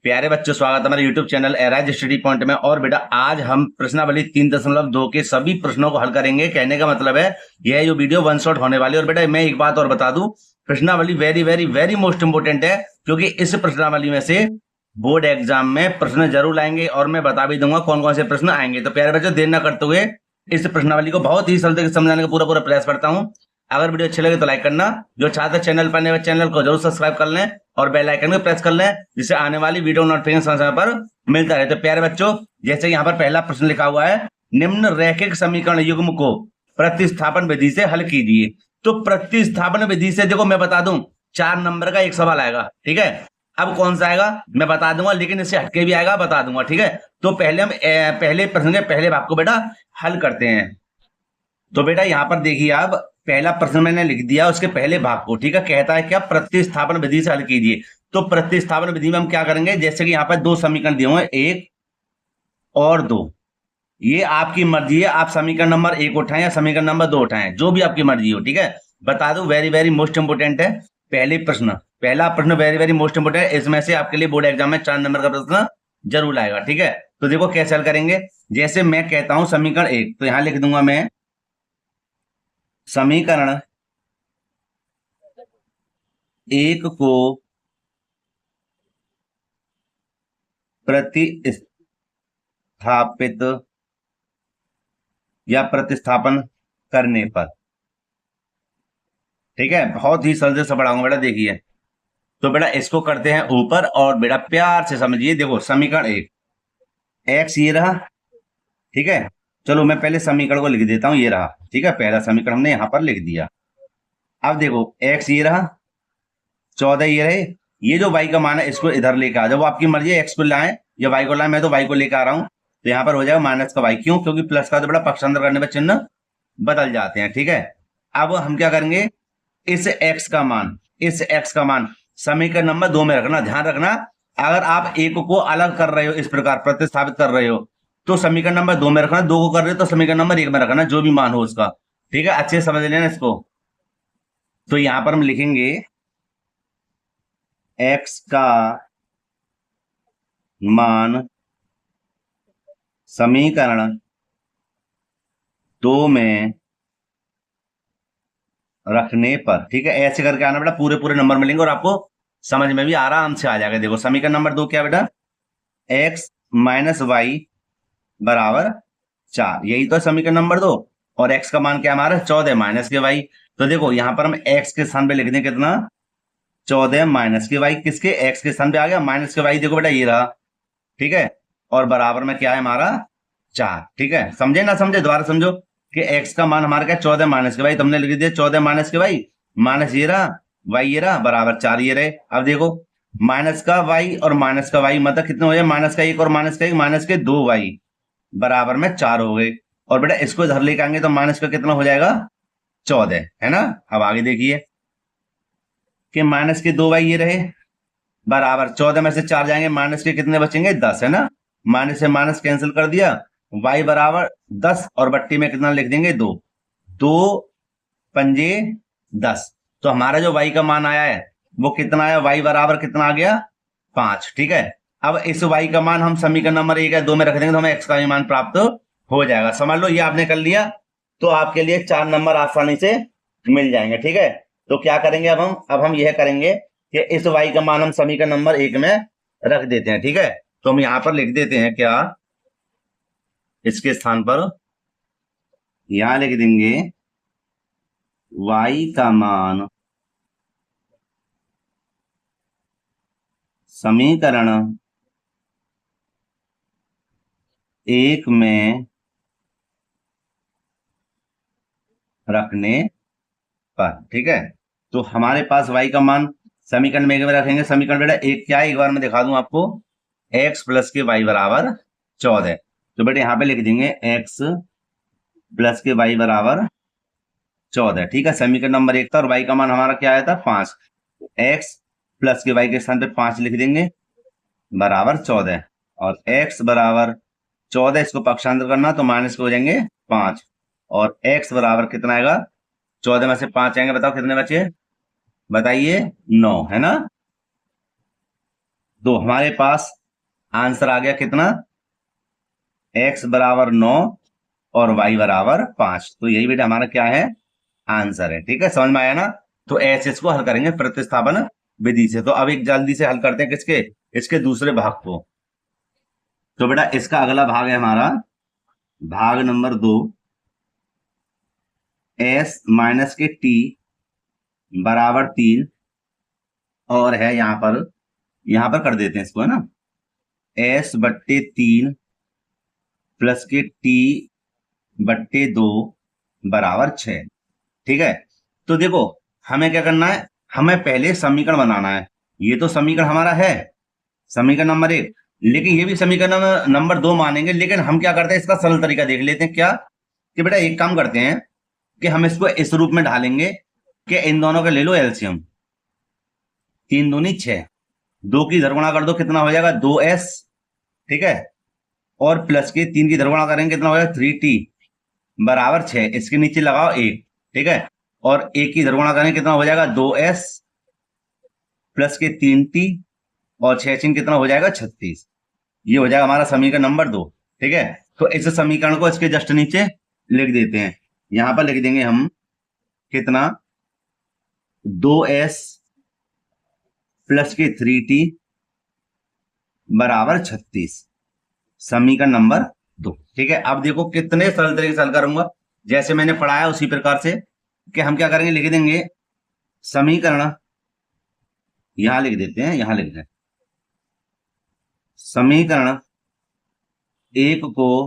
प्यारे बच्चों, स्वागत है हमारे YouTube channel eras study point में। और बेटा आज हम प्रश्नावली 3.2 के सभी प्रश्नों को हल करेंगे। कहने का मतलब है यह जो वीडियो वन शॉट होने वाली है। और बेटा मैं एक बात और बता दूं, प्रश्नावली very very very most important है, क्योंकि इस प्रश्नावली में से बोर्ड एग्जाम में प्रश्न जरूर आएंगे और मैं बता भी दूंगा कौन कौन से प्रश्न आएंगे। तो प्यारे बच्चों, देर न करते हुए इस प्रश्नावली को बहुत ही सरल तरीके से समझाने का पूरा पूरा प्रयास करता हूँ। अगर वीडियो अच्छी लगे तो लाइक करना, जो छात्र चैनल पर नए चैनल को जरूर सब्सक्राइब कर लें और बेल आइकन को प्रेस कर लें, जिससे आने वाली वीडियो नोटिफिकेशन समय समय पर मिलता रहे। तो प्यारे बच्चों, जैसे यहाँ पर पहला प्रश्न लिखा हुआ है, निम्न रैखिक समीकरण युग्म को प्रतिस्थापन विधि से हल कीजिए। तो प्रतिस्थापन विधि से देखो मैं बता दूं, 4 नंबर का एक सवाल आएगा। ठीक है, अब कौन सा आएगा मैं बता दूंगा, लेकिन इससे हटके भी आएगा, बता दूंगा। ठीक है, तो पहले हम पहले प्रश्न के पहले भाग को बेटा हल करते हैं। तो बेटा यहाँ पर देखिए, आप पहला प्रश्न मैंने लिख दिया उसके पहले भाग को। ठीक है, कहता है क्या, प्रतिस्थापन विधि से हल कीजिए। तो प्रतिस्थापन विधि में हम क्या करेंगे, जैसे कि यहाँ पर दो समीकरण दिए हुए हैं, 1 और 2। ये आपकी मर्जी है, आप समीकरण नंबर 1 उठाएं या समीकरण नंबर 2 उठाएं, जो भी आपकी मर्जी हो। ठीक है, बता दो वेरी वेरी मोस्ट इंपोर्टेंट है पहला प्रश्न वेरी वेरी मोस्ट इंपोर्टेंट है। इसमें से आपके लिए बोर्ड एग्जाम में 4 नंबर का प्रश्न जरूर आएगा। ठीक है, तो देखो कैसे हल करेंगे। जैसे मैं कहता हूं समीकरण 1, तो यहां लिख दूंगा मैं समीकरण 1 को प्रतिस्थापित या प्रतिस्थापन करने पर। ठीक है, बहुत ही सरल से पढ़ाऊंगा बेटा, देखिए। तो बेटा इसको करते हैं ऊपर, और बेटा प्यार से समझिए। देखो समीकरण 1, एक्स ये रहा। ठीक है, चलो मैं पहले समीकरण को लिख देता हूं, ये रहा। ठीक है, पहला समीकरण हमने यहां पर लिख दिया। अब देखो एक्स ये रहा, 14 ये रहे। ये जो y का मान है इसको इधर लेकर आ जाओ, आपकी मर्जी है, एक्स को लाएं या y को लाएं। मैं तो y को लेकर आ रहा हूं, तो यहाँ पर हो जाएगा माइनस का y। क्यों? क्योंकि प्लस का तो बड़ा पक्षांतर करने पर चिन्ह बदल जाते हैं। ठीक है, अब हम क्या करेंगे, इस x का मान समीकरण नंबर 2 में रखना। ध्यान रखना, अगर आप एक को अलग कर रहे हो, इस प्रकार प्रतिस्थापित कर रहे हो, तो समीकरण नंबर 2 में रखना। 2 को कर रहे हो तो समीकरण नंबर 1 में रखना, जो भी मान हो उसका। ठीक है, अच्छे से समझ लेना इसको। तो यहां पर हम लिखेंगे x का मान समीकरण 2 में रखने पर। ठीक है, ऐसे करके आना बेटा, पूरे पूरे नंबर मिलेंगे और आपको समझ में भी आराम से आ जाएगा। देखो समीकरण नंबर 2 क्या बेटा, x माइनस वाई बराबर 4, यही तो है समीकरण नंबर 2। और x का मान क्या हमारा 14 माइनस के y। तो देखो यहां पर हम x के स्थान पे लिख दें कितना, 14 माइनस के y। किसके, x के स्थान पे आ गया माइनस के y। देखो बेटा ये रहा। ठीक है, और बराबर में क्या है हमारा 4। ठीक है, समझे ना समझे, दोबारा समझो कि x का मान हमारा क्या, 14 माइनस के y। तुमने लिख दिया 14 माइनस के y, माइनस ये रहा, y ये रहा, बराबर 4 ये रहे। अब देखो माइनस का y और माइनस का y मतलब कितने हो जाए, माइनस का 1 और माइनस का 1, माइनस के 2y बराबर में 4 हो गए। और बेटा इसको इधर लेके आएंगे तो माइनस का कितना हो जाएगा, 14, है ना। अब आगे देखिए कि माइनस के 2y ये रहे, बराबर 14 में से 4 जाएंगे, माइनस के कितने बचेंगे, 10, है ना। माइनस से माइनस कैंसिल कर दिया, y बराबर 10, और बट्टी में कितना लिख देंगे, 2। 2 पंजे 10। तो हमारा जो y का मान आया है वो कितना आया, y बराबर कितना आ गया, 5। ठीक है, अब इस y का मान हम समीकरण नंबर 1 या 2 में रख देंगे तो हमें x का मान प्राप्त हो जाएगा। समझ लो, ये आपने कर लिया तो आपके लिए 4 नंबर आसानी से मिल जाएंगे। ठीक है, तो क्या करेंगे अब हम यह करेंगे कि इस y का मान हम समीकरण नंबर 1 में रख देते हैं। ठीक है, तो हम यहां पर लिख देते हैं क्या, इसके स्थान पर यहां लिख देंगे y का मान समीकरण 1 में रखने पर। ठीक है, तो हमारे पास y का मान समीकरण में रखेंगे। समीकरण बेटा 1 क्या है, एक बार मैं दिखा दूं आपको, x प्लस के y बराबर 14। तो बेटा यहां पे लिख देंगे x प्लस के y बराबर 14। ठीक है, समीकरण नंबर 1 था और y का मान हमारा क्या आया था, 5। x प्लस के y के स्थान पे 5 लिख देंगे बराबर 14, और x बराबर 14, इसको पक्षांतर करना तो माइनस के हो जाएंगे 5, और x बराबर कितना आएगा, 14 में से 5 आएंगे, बताओ कितने बचे, बताइए, 9, है ना। 2 हमारे पास आंसर आ गया कितना, x बराबर 9 और y बराबर 5। तो यही बेटा हमारा क्या है, आंसर है। ठीक है, समझ में आया ना। तो ऐसे इसको हल करेंगे प्रतिस्थापन विधि से। तो अब एक जल्दी से हल करते हैं किसके, इसके दूसरे भाग को। तो बेटा इसका अगला भाग है हमारा भाग नंबर 2, s माइनस के t बराबर 3 और है यहां पर कर देते हैं इसको, है ना, s बट्टे 3 प्लस के t बट्टे 2 बराबर 6। ठीक है, तो देखो हमें क्या करना है, हमें पहले समीकरण बनाना है। ये तो समीकरण हमारा है, समीकरण नंबर 1, लेकिन ये भी समीकरण नंबर 2 मानेंगे। लेकिन हम क्या करते हैं, इसका सरल तरीका देख लेते हैं क्या, कि बेटा एक काम करते हैं कि हम इसको इस रूप में ढालेंगे कि इन दोनों का ले लो एलसीएम, 3 दूनी 6, 2 की इधर गुणा कर दो, कितना हो जाएगा 2s। ठीक है, और प्लस के 3 की इधर गुणा करेंगे, कितना हो जाएगा 3t बराबर 6। इसके नीचे लगाओ 1। ठीक है, और 1 की इधर गुणा करेंगे, कितना हो जाएगा 2s प्लस के 3t और 6 कितना हो जाएगा 36। ये हो जाएगा हमारा समीकरण नंबर 2। ठीक है, तो इस समीकरण को इसके जस्ट नीचे लिख देते हैं। यहां पर लिख देंगे हम कितना, 2s प्लस के 3t बराबर 36, समीकरण नंबर 2। ठीक है, अब देखो कितने सरल तरीके से हल करूंगा, जैसे मैंने पढ़ाया उसी प्रकार से, कि हम क्या करेंगे, लिख देंगे समीकरण, यहां लिख देते हैं, यहां लिख दें समीकरण 1 को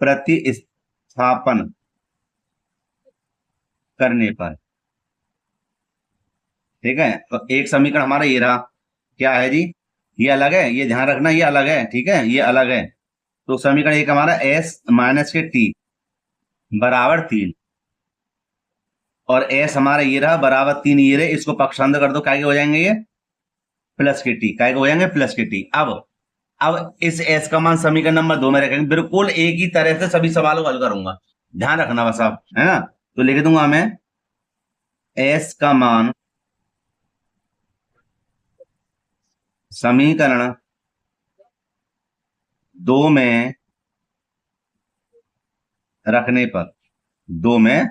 प्रतिस्थापन करने पर। ठीक है, तो एक समीकरण हमारा ये रहा, क्या है जी, ये अलग है, ये ध्यान रखना, ये अलग है। ठीक है, ये अलग है। तो समीकरण एक हमारा s माइनस के t बराबर 3 और s हमारा ये रहा बराबर 3, ये रहे, इसको पक्षांतर कर दो, क्या हो जाएंगे ये प्लस के t, क्या हो जाएंगे प्लस के t। अब इस s का मान समीकरण नंबर 2 में रखेंगे, बिल्कुल एक ही तरह से सभी सवालों को हल करूंगा, ध्यान रखना बस आप, है ना। तो लिख दूंगा मैं s का मान समीकरण 2 में रखने पर, 2 में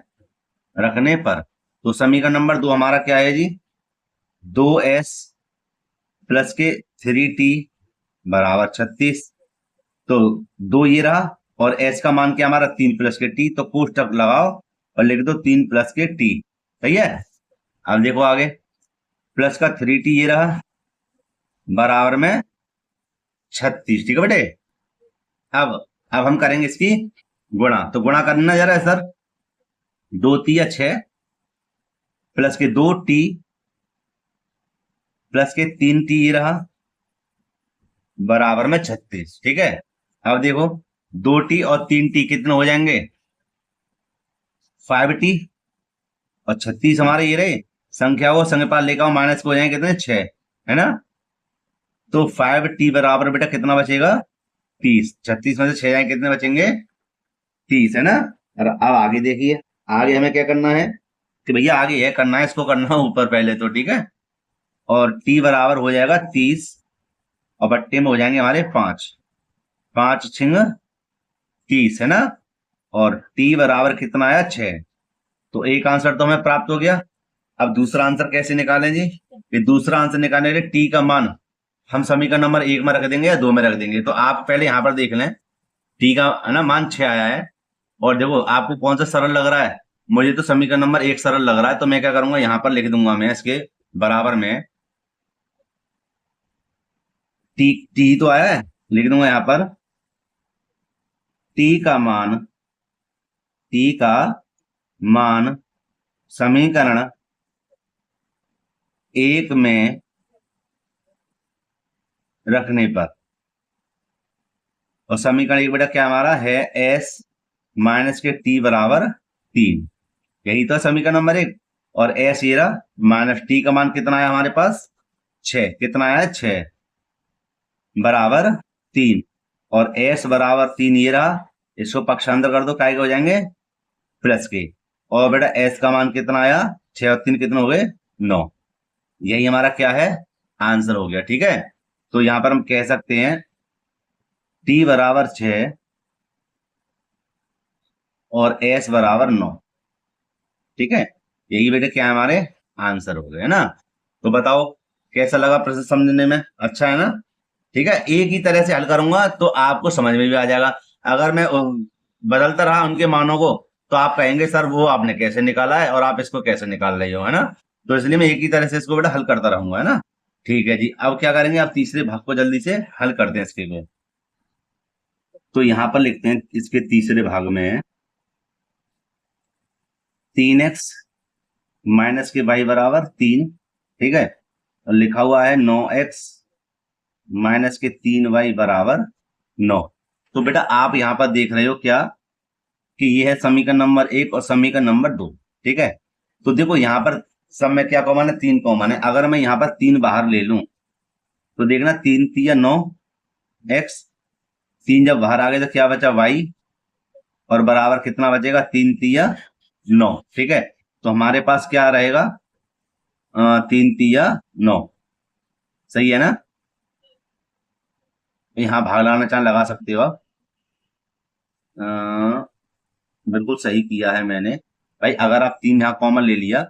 रखने पर, तो समीकरण नंबर 2 हमारा क्या है जी, 2s प्लस के 3t बराबर 36। तो 2 ये रहा और s का मान क्या हमारा 3 प्लस के t, तो कोष्टक लगाओ और लिख दो 3 प्लस के t। सही है, अब देखो आगे, प्लस का 3t ये रहा बराबर में 36। ठीक है बेटे, अब हम करेंगे इसकी गुणा। तो गुणा करना जरा है सर, 2 तिया 6 प्लस के 2t प्लस के 3t ये रहा बराबर में 36। ठीक है, अब देखो 2t और 3t कितने हो जाएंगे 5t और 36 हमारे ये रहे, संख्या को संख्या पास लेकर माइनस को हो जाएंगे कितने 6, है ना। तो 5t बराबर बेटा कितना बचेगा 30, 36 में से 6 जाएंगे, कितने बचेंगे 30, है ना। और अब आगे देखिए, आगे हमें क्या करना है कि भैया आगे है करना है, इसको करना है ऊपर पहले तो। ठीक है, और t बराबर हो जाएगा 30 और बट्टे में हो जाएंगे हमारे 5, 5 छिंग 30, है ना। और t बराबर कितना आया 6। तो एक आंसर तो हमें प्राप्त हो गया। अब दूसरा आंसर कैसे निकालें जी, कि दूसरा आंसर निकालने के लिए t का मान हम समीकरण नंबर 1 में रख देंगे या 2 में रख देंगे। तो आप पहले यहां पर देख लें, t का है ना मान 6 आया है, और देखो आपको कौन सा सरल लग रहा है, मुझे तो समीकरण नंबर 1 सरल लग रहा है। तो मैं क्या करूंगा, यहां पर लिख दूंगा मैं इसके बराबर में टी तो आया है, लिख दूंगा यहां पर टी का मान समीकरण 1 में रखने पर। और समीकरण 1 बेटा क्या हमारा है, s माइनस के t बराबर 3, यही तो समीकरण नंबर 1। और s ये रहा माइनस t का मान कितना है हमारे पास 6, कितना है 6 बराबर 3, और s बराबर 3 ये रहा, इसको पक्षांतर कर दो, काय के हो जाएंगे प्लस के। और बेटा s का मान कितना आया 6 और 3 कितने हो गए 9, यही हमारा क्या है आंसर हो गया। ठीक है, तो यहां पर हम कह सकते हैं t बराबर 6 और s बराबर 9। ठीक है, यही बेटे क्या है, हमारे आंसर हो गए, है ना। तो बताओ कैसा लगा प्रश्न समझने में, अच्छा है ना। ठीक है, एक ही तरह से हल करूंगा तो आपको समझ में भी आ जाएगा। अगर मैं बदलता रहा उनके मानों को तो आप कहेंगे सर वो आपने कैसे निकाला है और आप इसको कैसे निकाल रहे हो, है ना। तो इसलिए मैं एक ही तरह से इसको बेटा हल करता रहूंगा, है ना। ठीक है जी, अब क्या करेंगे, आप तीसरे भाग को जल्दी से हल करते हैं इसके लिए। तो यहां पर लिखते हैं इसके तीसरे भाग में 3x माइनस के वाई बराबर 3। ठीक है, और लिखा हुआ है 9x माइनस के 3y बराबर 9। तो बेटा आप यहां पर देख रहे हो क्या कि ये है समीकरण नंबर 1 और समीकरण नंबर 2। ठीक है, तो देखो यहां पर सब में क्या कॉमन है, 3 कॉमन है। अगर मैं यहां पर 3 बाहर ले लूं तो देखना 3 3 9 x, 3 जब बाहर आ गए तो क्या बचा y, और बराबर कितना बचेगा, 3 3 9। ठीक है, तो हमारे पास क्या रहेगा, 3 3 9। सही है ना। यहाँ भाग लगाना चाहे लगा सकते हो आप। अ, बिल्कुल सही किया है मैंने। भाई अगर आप 3 यहाँ कॉमन ले लिया,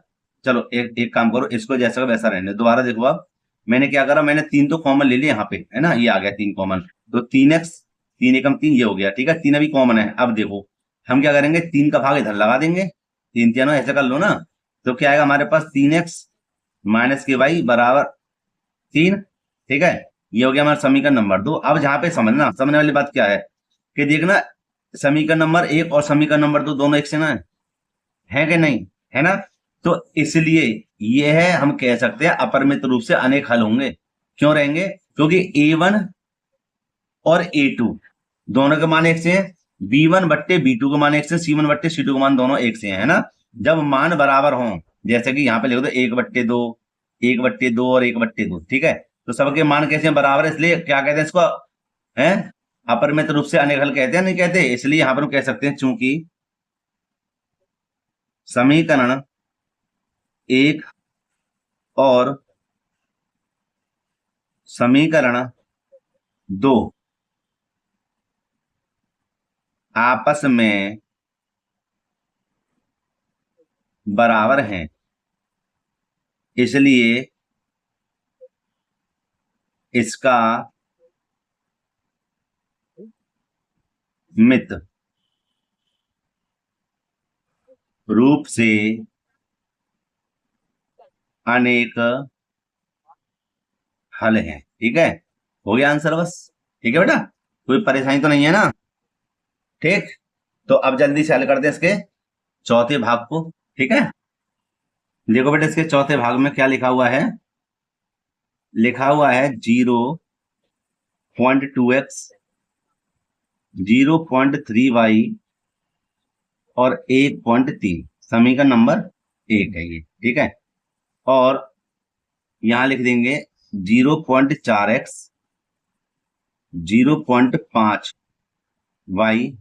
चलो एक एक काम करो, इसको जैसा का वैसा रहने दो। दोबारा देखो आप, मैंने क्या करा, मैंने 3 तो कॉमन ले लिया यहाँ पे, है ना, ये आ गया 3 कॉमन। तो 3x 3 एकम 3 ये हो गया। ठीक है, 3 अभी कॉमन है। अब देखो हम क्या करेंगे, 3 का भाग इधर लगा देंगे, 3 तीनों ऐसे कर लो ना। तो क्या आएगा हमारे पास, 3x माइनस के वाई बराबर 3। ठीक है, ये हो गया हमारा समीकरण नंबर 2। अब जहां पे समझने वाली बात क्या है कि देखना, समीकरण नंबर 1 और समीकरण नंबर 2 दोनों एक से ना है कि नहीं, है ना। तो इसलिए ये है, हम कह सकते हैं अपरिमित रूप से अनेक हल होंगे। क्यों रहेंगे, क्योंकि A1 और A2 दोनों के मान एक से हैं, B1 बट्टे B2 के मान एक से, C1 बट्टे C2 के मान दोनों एक से है ना। जब मान बराबर हों, जैसे कि यहाँ पे लिख दो 1/2, 1/2 और 1/2। ठीक है, तो सबके मान कैसे हैं, बराबर है, इसलिए क्या कहते हैं इसको, है अपरिमित रूप से अनेक हल कहते हैं, नहीं कहते। इसलिए यहां पर हम कह सकते हैं चूंकि समीकरण 1 और समीकरण 2 आपस में बराबर हैं, इसलिए इसका मित रूप से अनेक हल हैं। ठीक है, हो गया आंसर बस। ठीक है बेटा, कोई परेशानी तो नहीं है ना। ठीक, तो अब जल्दी से हल करते हैं इसके चौथे भाग को। ठीक है, देखो बेटा इसके चौथे भाग में क्या लिखा हुआ है, लिखा हुआ है 0.2x 0.3y और 1.3, समीकरण नंबर 1 है ये। ठीक है, और यहां लिख देंगे 0.4x 0.5y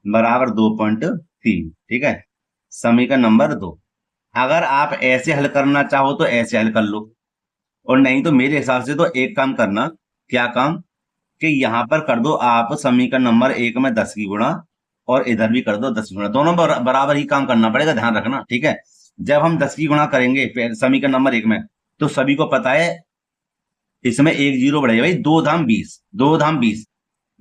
बराबर 2.3। ठीक है, समीकरण नंबर 2। अगर आप ऐसे हल करना चाहो तो ऐसे हल कर लो, और नहीं तो मेरे हिसाब से तो एक काम करना, क्या काम, कि यहां पर कर दो आप समीकरण नंबर 1 में 10 की गुणा, और इधर भी कर दो 10 की गुणा, दोनों बराबर ही काम करना पड़ेगा, ध्यान रखना। ठीक है, जब हम 10 की गुणा करेंगे समीकरण नंबर 1 में, तो सभी को पता है इसमें एक जीरो बढ़ेगा भाई, 2 धाम 20, 2 धाम 20।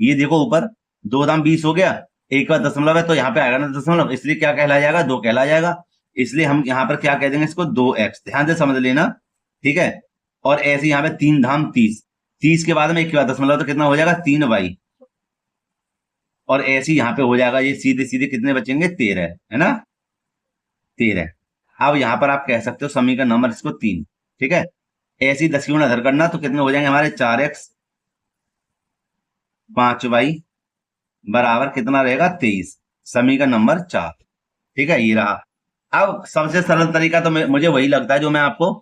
ये देखो ऊपर 2 धाम 20 हो गया, एक का दशमलव है तो यहाँ पे आएगा ना दशमलव, इसलिए क्या कहला जाएगा, 2 कहला जाएगा। इसलिए हम यहाँ पर क्या कह देंगे इसको, 2x, ध्यान से समझ लेना। ठीक है, और ऐसे यहाँ पे 3 धाम 30, 30 के बाद में एक के बाद दशमलव तो कितना हो जाएगा, 3y, और ऐसे यहाँ पे हो जाएगा ये सीधे सीधे कितने बचेंगे, 13, है ना, 13। अब यहाँ पर आप कह सकते हो समीकरण नंबर इसको 3। ठीक है, ऐसी 10 की गुणा इधर करना तो कितने हो जाएंगे हमारे, 4x 5y बराबर कितना रहेगा, 23, समीकरण नंबर 4। ठीक है, ये रहा। अब सबसे सरल तरीका तो मुझे वही लगता है जो मैं आपको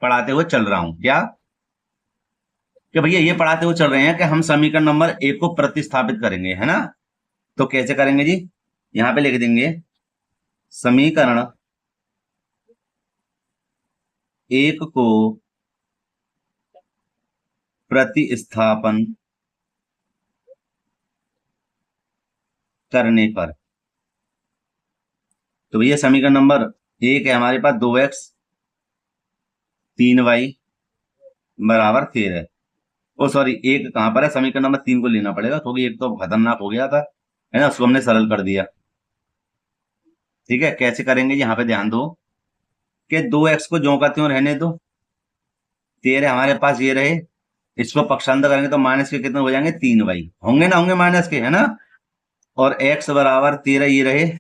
पढ़ाते हुए चल रहा हूं, क्या, कि भैया ये पढ़ाते हुए चल रहे हैं कि हम समीकरण नंबर 1 को प्रतिस्थापित करेंगे, है ना। तो कैसे करेंगे जी, यहां पे लिख देंगे समीकरण 1 को प्रतिस्थापन करने पर, तो भैया समीकरण नंबर 1 है हमारे पास 2x 3y बराबर 13। ओ सॉरी, एक कहां पर है, समीकरण नंबर 3 को लेना पड़ेगा क्योंकि एक तो खतरनाक हो गया था, है ना, उसको हमने सरल कर दिया। ठीक है, कैसे करेंगे, यहाँ पे ध्यान दो कि 2x को ज्यों का त्यों रहने दो, 13 हमारे पास ये रहे, इसको पक्षांतर करेंगे तो माइनस के कितने हो जाएंगे, 3y होंगे ना, होंगे माइनस के, है ना, और x बराबर 13 ये रहे,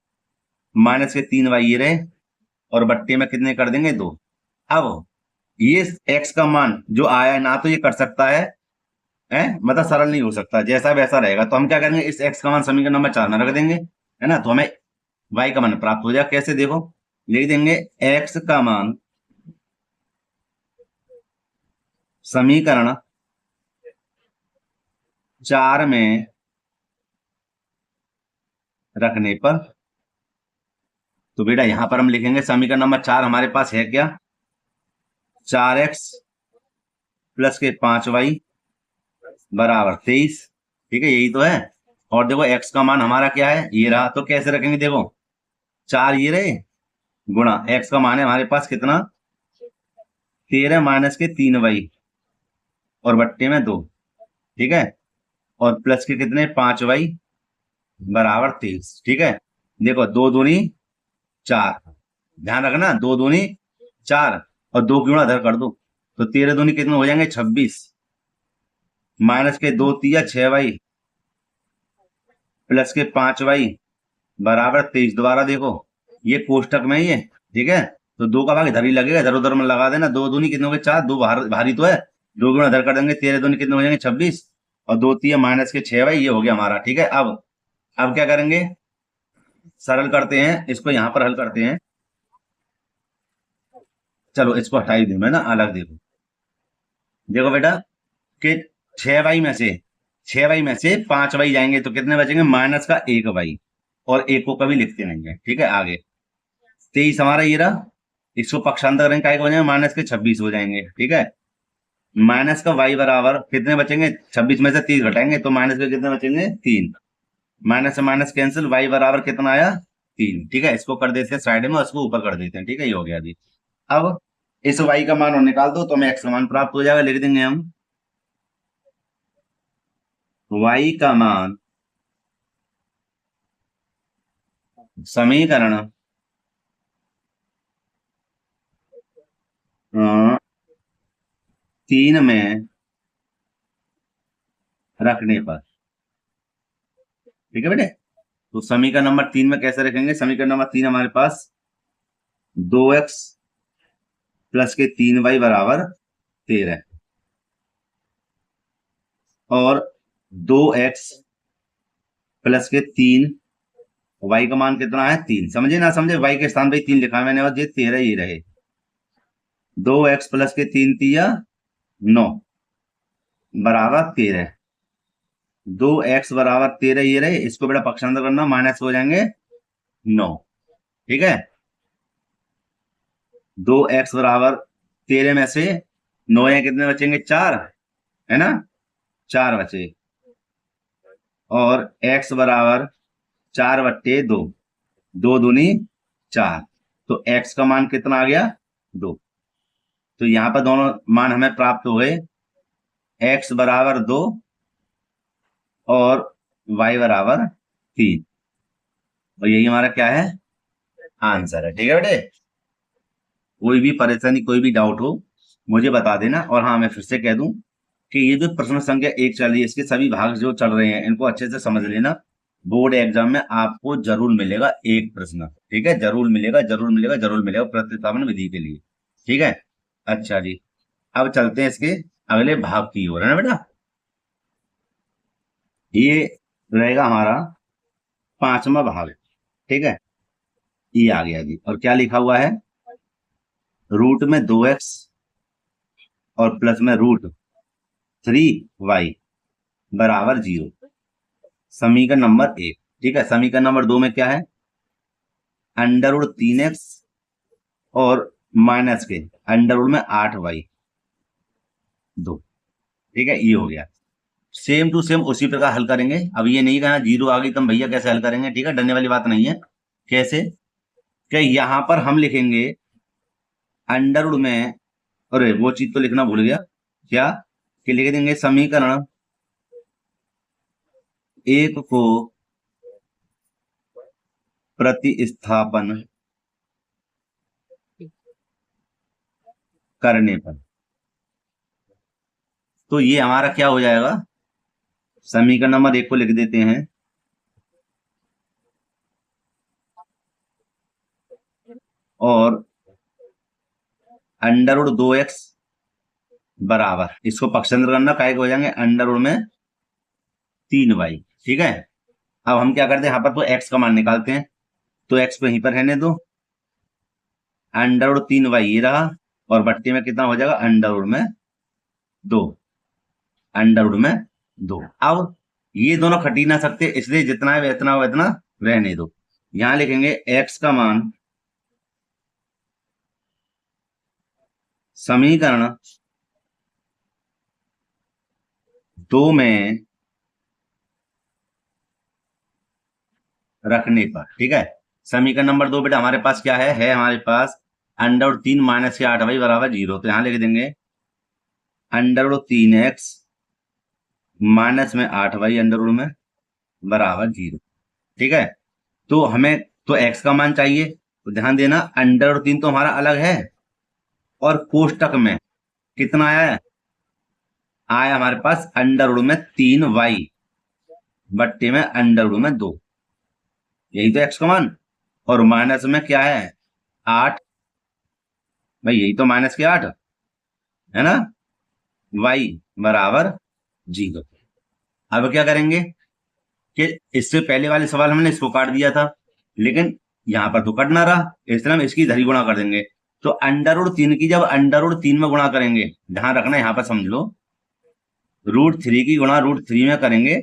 माइनस के 3y ये रहे, और बट्टे में कितने कर देंगे, 2। अब ये x का मान जो आया है ना, तो ये कर सकता है, मतलब सरल नहीं हो सकता, जैसा वैसा रहेगा, तो हम क्या करेंगे, इस x का मान समीकरण नंबर 4 में रख देंगे, है ना, तो हमें y का मान प्राप्त हो जाएगा। कैसे, देखो लिख देंगे x का मान समीकरण 4 में रखने पर, तो बेटा यहां पर हम लिखेंगे समीकरण नंबर 4 हमारे पास है क्या, 4x प्लस के 5y बराबर 23। ठीक है, यही तो है। और देखो x का मान हमारा क्या है, ये रहा, तो कैसे रखेंगे, देखो 4 ये रहे, गुणा x का मान है हमारे पास कितना, 13 माइनस के 3y और बट्टे में 2। ठीक है, और प्लस के कितने, 5y बराबर 23। ठीक है, देखो 2 दूनी 4, ध्यान रखना 2 दूनी 4 और 2 गुणा इधर कर दो, तो 13 दूनी कितने हो जाएंगे, 26, माइनस के 2 तिया 6y प्लस के 5y बराबर 23। दोबारा देखो ये कोष्टक में ही है, ठीक है, तो 2 का भाग इधर ही लगेगा, इधर उधर में लगा देना, 2 दूनी कितने हो गए, 4, 2 भारी तो है, 2 गुणा इधर कर देंगे, 13 दूनी कितने हो जाएंगे, 26, और 2 तिया माइनस के 6y, ये हो गया हमारा। ठीक है, अब क्या करेंगे, सरल करते हैं, इसको यहां पर हल करते हैं। चलो इसको हटा ही दूं मैं ना, अलग देखो, देखो बेटा कि 6y में से 5y जाएंगे तो कितने बचेंगे, माइनस का 1y, और 1 को कभी लिखते नहीं है। ठीक है, आगे 23 हमारा ये रहा, इसको पक्षांतर करेंगे काय हो जाएंगे, माइनस के 26 हो जाएंगे। ठीक है, माइनस का y बराबर कितने बचेंगे, 26 में से 30 घटाएंगे तो माइनस के कितने बचेंगे, 3, माइनस से माइनस कैंसिल, y बराबर कितना आया, 3। ठीक है, इसको कर देते हैं साइड में, उसको ऊपर कर देते हैं। ठीक है, ये हो गया अभी। अब इस y का मान निकाल दो तो हमें x का मान प्राप्त हो जाएगा, लिख देंगे हम y का मान समीकरण 3 में रखने पर। ठीक है बेटे, तो समीकरण नंबर 3 में कैसे रखेंगे, समीकरण नंबर 3 हमारे पास 2x प्लस के 3y बराबर 13 और 2x प्लस के 3y का मान कितना है, 3। समझे ना समझे, y के स्थान पे 3 लिखा मैंने, और ये 13 ही रहे, 2x प्लस के 3 तिया 9 बराबर 13, 2x बराबर 13 ये रहे, इसको बेटा पक्षांतर करना, माइनस हो जाएंगे 9। ठीक है, 2x बराबर 13 में से 9 या कितने बचेंगे, 4, है ना, 4 बचे, और x बराबर 4 बट्टे 2, 2 दूनी 4, तो x का मान कितना आ गया, 2। तो यहां पर दोनों मान हमें प्राप्त हो गए, x बराबर 2 और y बराबर 3, और यही हमारा क्या है, आंसर है। ठीक है बेटे, कोई भी परेशानी कोई भी डाउट हो मुझे बता देना। और हाँ, मैं फिर से कह दूं कि ये जो प्रश्न संख्या 1 चल रही है, इसके सभी भाग जो चल रहे हैं इनको अच्छे से समझ लेना, बोर्ड एग्जाम में आपको जरूर मिलेगा एक प्रश्न। ठीक है, जरूर मिलेगा, जरूर मिलेगा, जरूर मिलेगा, प्रतिस्थापन विधि के लिए। ठीक है, अच्छा जी, अब चलते हैं इसके अगले भाग की ओर, है ना बेटा, ये रहेगा हमारा 5वां भाग। ठीक है, ये आ गया जी, और क्या लिखा हुआ है, रूट में 2x और प्लस में √3y बराबर 0, समीकरण नंबर 1। ठीक है, समीकरण नंबर 2 में क्या है, √3x और माइनस के √8y 2। ठीक है, ये हो गया। सेम टू सेम उसी प्रकार हल करेंगे। अब ये नहीं कहा 0 आ गई तो हम भैया कैसे हल करेंगे, ठीक है, डरने वाली बात नहीं है। कैसे, कि यहां पर हम लिखेंगे अंडरवुड में, अरे वो चीज तो लिखना भूल गया, क्या, कि लिख देंगे समीकरण एक को प्रतिस्थापन करने पर, तो ये हमारा क्या हो जाएगा, समीकरण नंबर एक को लिख देते हैं, और अंडरवुड 2x बराबर, इसको पक्षांतर करना, काय के हो जाएंगे अंडरवुड में 3y। ठीक है, अब हम क्या करते हैं, यहाँ पर तो x का मान निकालते हैं, तो x को यहीं पर रहने दो, अंडरवुड 3y ये रहा, और बट्टी में कितना हो जाएगा, अंडरवुड में 2, अंडरवुड में 2। अब ये दोनों खटी ना सकते, इसलिए जितना है इतना हो इतना रहने दो। यहां लिखेंगे x का मान समीकरण 2 में रखने पर। ठीक है, समीकरण नंबर 2 बेटा हमारे पास क्या है हमारे पास अंडरवुड 3 माइनस 8y बराबर 0। तो यहां लिख देंगे अंडरवुड 3x माइनस में 8y अंडरवुड में बराबर 0। ठीक है, तो हमें तो x का मान चाहिए, तो ध्यान देना अंडरवुड 3 तो हमारा अलग है, और कोष्टक में कितना आया हमारे पास अंडरवुड में 3y बट्टे में अंडरवुड में 2, यही तो x का मान, और माइनस में क्या है 8, भाई यही तो माइनस के 8 है ना, y बराबर 0। अब क्या करेंगे कि इससे पहले वाले सवाल हमने इसको काट दिया था, लेकिन यहां पर तो कट ना रहा, इसलिए हम इसकी धरी गुणा कर देंगे। तो अंडरवुड 3 की जब अंडरवुड 3 में गुणा करेंगे, ध्यान रखना यहां पर समझ लो, √3 की गुणा √3 में करेंगे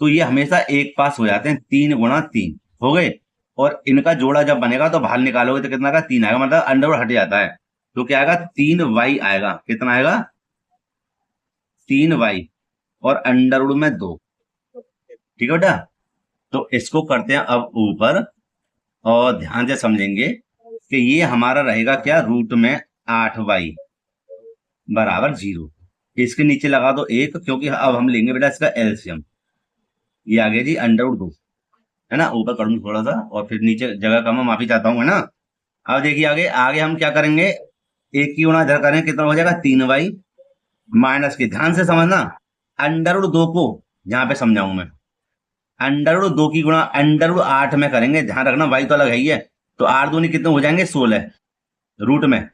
तो ये हमेशा एक पास हो जाते हैं, 3 गुणा 3 हो गए, और इनका जोड़ा जब बनेगा तो बाहर निकालोगे तो कितना का 3 आएगा, मतलब अंडरवुड हट जाता है, तो क्या आएगा 3y आएगा, कितना आएगा 3y, और अंडरवुड में 2। ठीक है बेटा, तो इसको करते हैं अब ऊपर, और ध्यान से समझेंगे कि ये हमारा रहेगा क्या, रूट में 8y बराबर 0। इसके नीचे लगा दो 1, क्योंकि अब हम लेंगे बेटा इसका एलसीएम। ये आ गया जी अंडरवुड 2, है ना, ऊपर कर दूं थोड़ा सा, और फिर नीचे जगह कम है, माफी चाहता हूँ, है ना। अब देखिए आगे आगे हम क्या करेंगे, एक की गुणा इधर करें, कितना हो जाएगा 3y माइनस के, ध्यान से समझना, अंडरवुड 2 को यहाँ पे समझाऊं मैं, अंडरवुड 2 की गुणा अंडरवुड 8 में करेंगे, ध्यान रखना y तो अलग है ही है, तो 8 दूनी कितने हो जाएंगे 16 रूट में,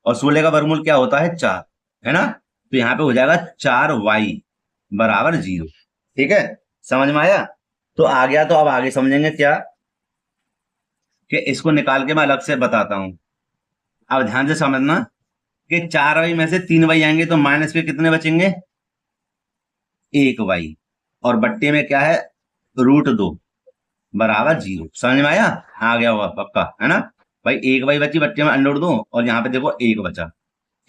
और 16 का वर्गमूल क्या होता है 4, है ना, तो यहाँ पे हो जाएगा 4y बराबर 0। ठीक है, समझ में आया, तो आ गया। तो अब आगे समझेंगे क्या, कि इसको निकाल के मैं अलग से बताता हूं। अब ध्यान से समझना कि 4y में से 3y आएंगे तो माइनस के कितने बचेंगे 1y, और बट्टे में क्या है √2 बराबर 0। समझ में आया, आ गया होगा पक्का, है ना भाई, 1y बची बट्टे में अंडर 2, और यहाँ पे देखो 1 बचा।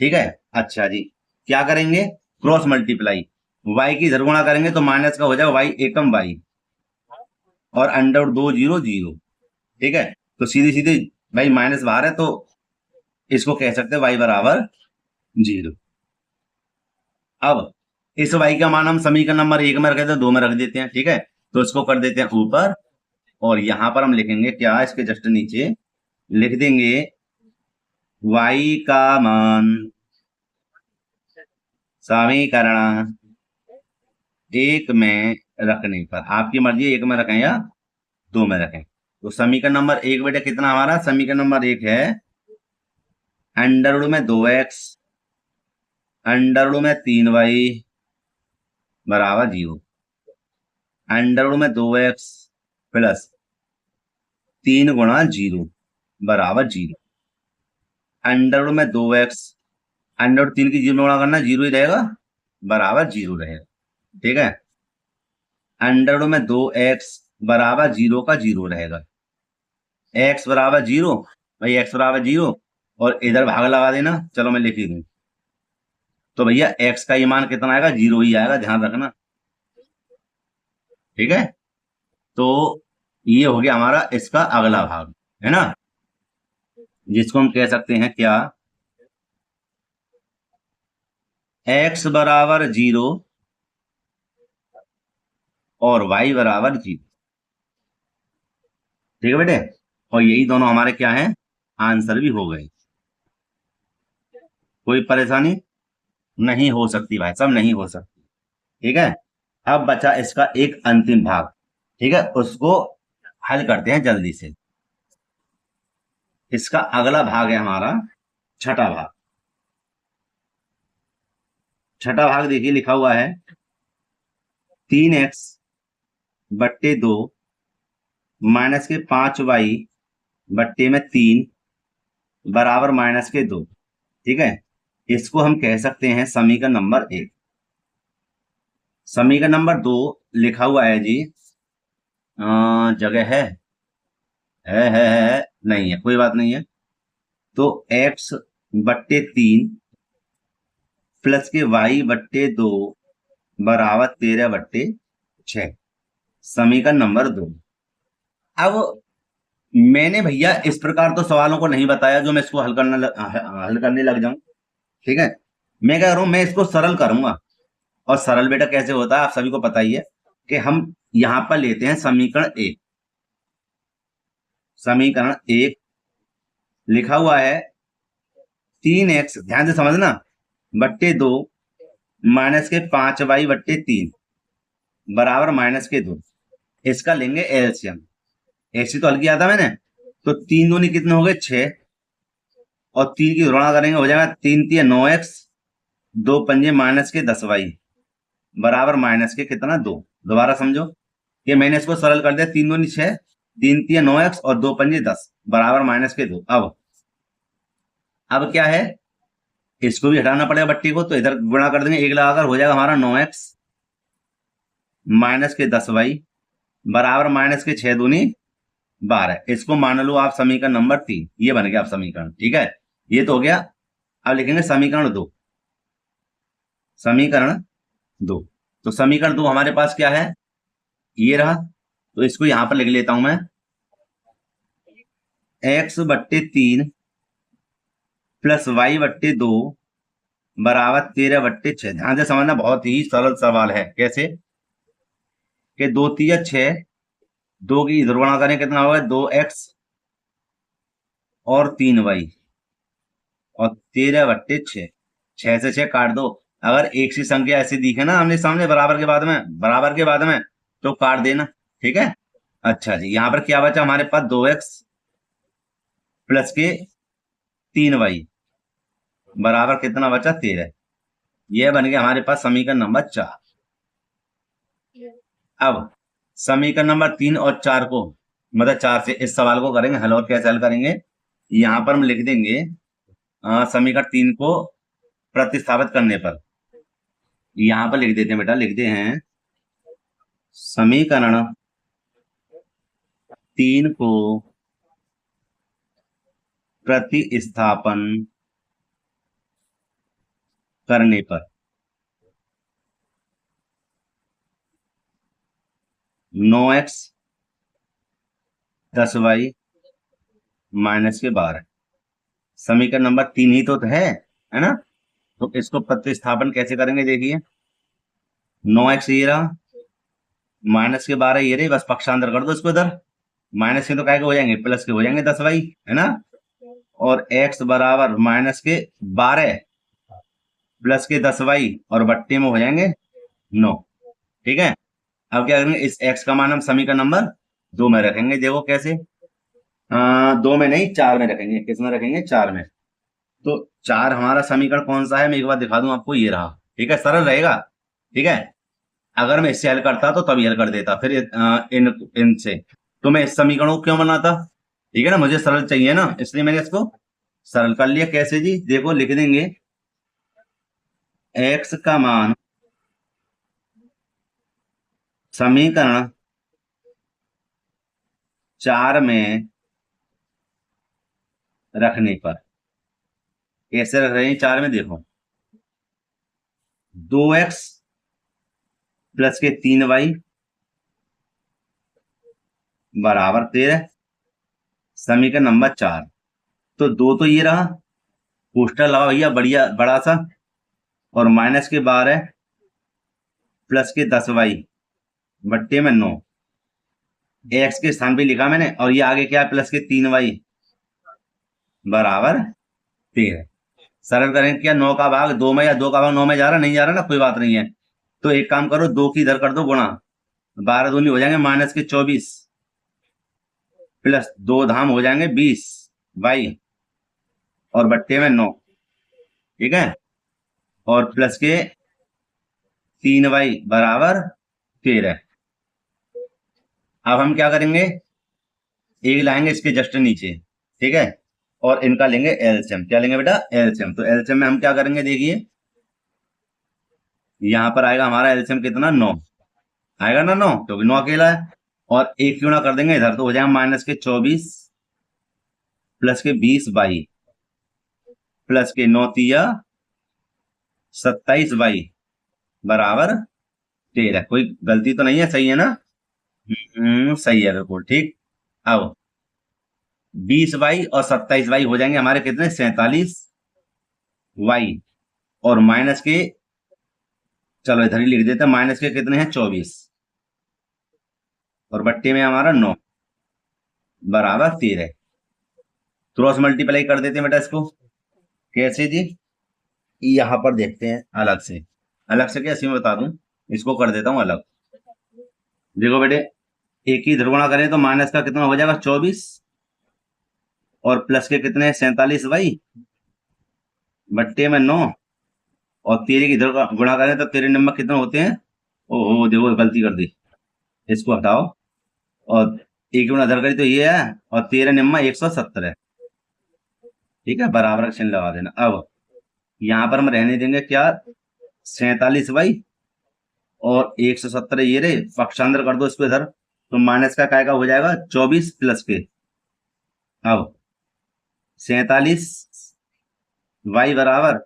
ठीक है, अच्छा जी, क्या करेंगे क्रॉस मल्टीप्लाई, y की इधर गुणा करेंगे तो माइनस का हो जाएगा y एकम y, और अंडर 2 0 0। ठीक है, तो सीधी सीधी भाई माइनस बाहर है, तो इसको कह सकते हैं y बराबर 0। अब इस y का मान हम समीकरण नंबर 1 में रख देते हैं, 2 में रख देते हैं। ठीक है, तो इसको कर देते हैं ऊपर, और यहां पर हम लिखेंगे क्या, इसके जस्ट नीचे लिख देंगे y का मान समीकरण 1 में रखने पर, आपकी मर्जी 1 में रखें या 2 में रखें। तो समीकरण नंबर 1 बेटा कितना हमारा, समीकरण नंबर 1 है अंडरवुड में 2x अंडरवुड में 3y बराबर 0, अंडरवुड में 2x प्लस 3 गुणा 0 बराबर 0, अंडरवुड में 2x अंडरवुड 3 की 0 गुणा करना 0 ही रहेगा, बराबर 0 रहेगा। ठीक है, अंडरवुड में 2x बराबर 0 का 0 रहेगा, x बराबर 0, भाई x बराबर 0, और इधर भाग लगा देना, चलो मैं लिख ही दूं, तो भैया x का ये मान कितना आएगा, 0 ही आएगा, ध्यान रखना। ठीक है, तो ये हो गया हमारा इसका अगला भाग, है ना, जिसको हम कह सकते हैं क्या, x बराबर 0 और y बराबर 0। ठीक है बेटे, और यही दोनों हमारे क्या हैं, आंसर भी हो गए। कोई परेशानी नहीं हो सकती भाई, सब नहीं हो सकती। ठीक है, अब बचा इसका एक अंतिम भाग। ठीक है, उसको हल करते हैं जल्दी से। इसका अगला भाग है हमारा छठा भाग। छठा भाग देखिए लिखा हुआ है 3x बट्टे 2 माइनस के 5y बट्टे में 3 बराबर माइनस के 2। ठीक है, इसको हम कह सकते हैं समीकरण नंबर 1। समीकरण नंबर 2 लिखा हुआ है जी, जगह है, नहीं है, कोई बात नहीं है। तो x बट्टे 3 प्लस के y बट्टे 2 बराबर 13 बट्टे 6, समीकरण नंबर 2। अब मैंने भैया इस प्रकार तो सवालों को नहीं बताया जो मैं इसको हल करने लग जाऊं। ठीक है, मैं कह रहा हूं मैं इसको सरल करूंगा। और सरल बेटा कैसे होता है आप सभी को पता ही है कि हम यहां पर लेते हैं समीकरण 1। समीकरण 1 लिखा हुआ है 3x, ध्यान से समझना, बट्टे 2 माइनस के 5y बट्टे 3 बराबर माइनस के 2। इसका लेंगे एलसीएम। ऐसी तो हल किया था मैंने, तो 3 दूनी कितने हो गए 6, और 3 की गुणा करेंगे हो जाएगा 3 3 9x, 2 पंजे माइनस के 10y बराबर माइनस के कितना 2। दोबारा समझो, ये मैंने इसको सरल कर दिया, 3 दूनी 6, 3 3 9x और 2 पंजे 10 बराबर माइनस के 2। अब क्या है, इसको भी हटाना पड़ेगा बट्टी को, तो इधर गुणा कर देंगे, एक लगाकर हो जाएगा हमारा 9x माइनस के 10y बराबर माइनस के 6 दूनी 12। इसको मान लो आप समीकरण नंबर 3, ये बन गया आप समीकरण। ठीक है, ये तो हो गया। अब लिखेंगे समीकरण 2। समीकरण 2, तो समीकरण 2 हमारे पास क्या है, ये रहा। तो इसको यहां पर लिख लेता हूं मैं, x बट्टे 3 प्लस y बट्टे 2 बराबर 13 बट्टे 6। ध्यान से समझना, बहुत ही सरल सवाल है। कैसे कि 2 3 6, 2 की इधर गुणा करें कितना होगा 2x और 3y और 13 बट्टे 6। 6 से 6 काट दो। अगर एक सी संख्या ऐसी दिखे ना आमने सामने बराबर के बाद में तो काट देना। ठीक है, अच्छा जी, यहां पर क्या बचा हमारे पास 2x प्लस के 3y बराबर कितना बचा 13। यह बन गया हमारे पास समीकरण नंबर 4। अब समीकरण नंबर 3 और 4 को, मतलब 4 से इस सवाल को करेंगे हल। और कैसे हल करेंगे, यहां पर हम लिख देंगे समीकरण 3 को प्रतिस्थापित करने पर यहां पर लिख देते हैं बेटा, लिखते हैं समीकरण 3 को प्रतिस्थापन करने पर 9x 10y माइनस के 12। समीकरण नंबर 3 ही तो है ना। तो इसको प्रतिस्थापन कैसे करेंगे, देखिए 9x ये रहा, माइनस के 12 ये रही, बस पक्षांतर कर दो इसको इधर। माइनस के तो क्या हो जाएंगे, प्लस के हो जाएंगे 10y, है ना। और x बराबर माइनस के 12 प्लस के 10y और बट्टे में हो जाएंगे 9। ठीक है, अब क्या करेंगे, इस x का मान हम समीकरण नंबर 2 में रखेंगे। देखो कैसे, 2 में नहीं 4 में रखेंगे। किसमें रखेंगे, 4 में। तो 4 हमारा समीकरण कौन सा है, मैं एक बार दिखा दूं आपको, ये रहा। ठीक है, सरल रहेगा। ठीक है, अगर मैं इससे हल करता तो तभी हल कर देता, फिर इनसे तो मैं इस समीकरण को क्यों बनाता। ठीक है ना, मुझे सरल चाहिए ना, इसलिए मैंने इसको सरल कर लिया। कैसे जी, देखो लिख देंगे x का मान समीकरण 4 में रखने पर। कैसे रख रहे हैं 4 में, देखो 2x प्लस के 3y बराबर 13, समीकरण नंबर 4। तो 2 तो ये रहा, पोस्टर लगा भैया बढ़िया बड़ा सा, और माइनस के 12 प्लस के 10y बट्टे में 9, एक्स के स्थान पे लिखा मैंने, और ये आगे क्या है, प्लस के 3y बराबर 13। सरल करें क्या, 9 का भाग 2 में या 2 का भाग 9 में जा रहा, नहीं जा रहा ना, कोई बात नहीं है। तो एक काम करो, 2 की इधर कर दो गुणा, 12 दूनी हो जाएंगे माइनस के 24 प्लस 2 धाम हो जाएंगे 20 y और बट्टे में 9, ठीक है, और प्लस के 3y बराबर 13। अब हम क्या करेंगे, एक लाएंगे इसके जस्ट नीचे, ठीक है, और इनका लेंगे एलसीएम। क्या लेंगे बेटा, एलसीएम। तो एलसीएम में हम क्या करेंगे, देखिए यहां पर आएगा हमारा एलसीएम कितना, 9 आएगा ना, 9 क्योंकि 9 अकेला है, और एक क्यों ना कर देंगे इधर, तो हो जाएगा माइनस के 24 प्लस के 20y प्लस के 9 तिया 27y बराबर 13। कोई गलती तो नहीं है, सही है ना? सही है बिल्कुल ठीक। अब 20y और 27y हो जाएंगे हमारे कितने, 47y, और माइनस के, चलो इधर ही लिख देते हैं, माइनस के कितने हैं 24, और बट्टे में हमारा 9 बराबर 13। क्रॉस मल्टीप्लाई कर देते हैं बेटा इसको। कैसे जी, यहां पर देखते हैं अलग से, क्या इसी में बता दूं, इसको कर देता हूं अलग। देखो बेटे, एक ही इधर गुणा करें तो माइनस का कितना हो जाएगा 24, और प्लस के कितने 47y बट्टे में 9, और 13 की इधर गुणा करें तो 13 नंबर कितने होते हैं, ओहो देखो गलती कर दी, इसको हटाओ, और एक गुणा इधर करी तो ये है, और 13 नंबर 117, ठीक है, बराबर का चिन्ह लगा देना। अब यहां पर हम रहने देंगे क्या, 47y और 117 ये रहे, पक्षांतर कर दो इसको इधर, तो माइनस का काय का हो जाएगा 24 प्लस के, अब 47y बराबर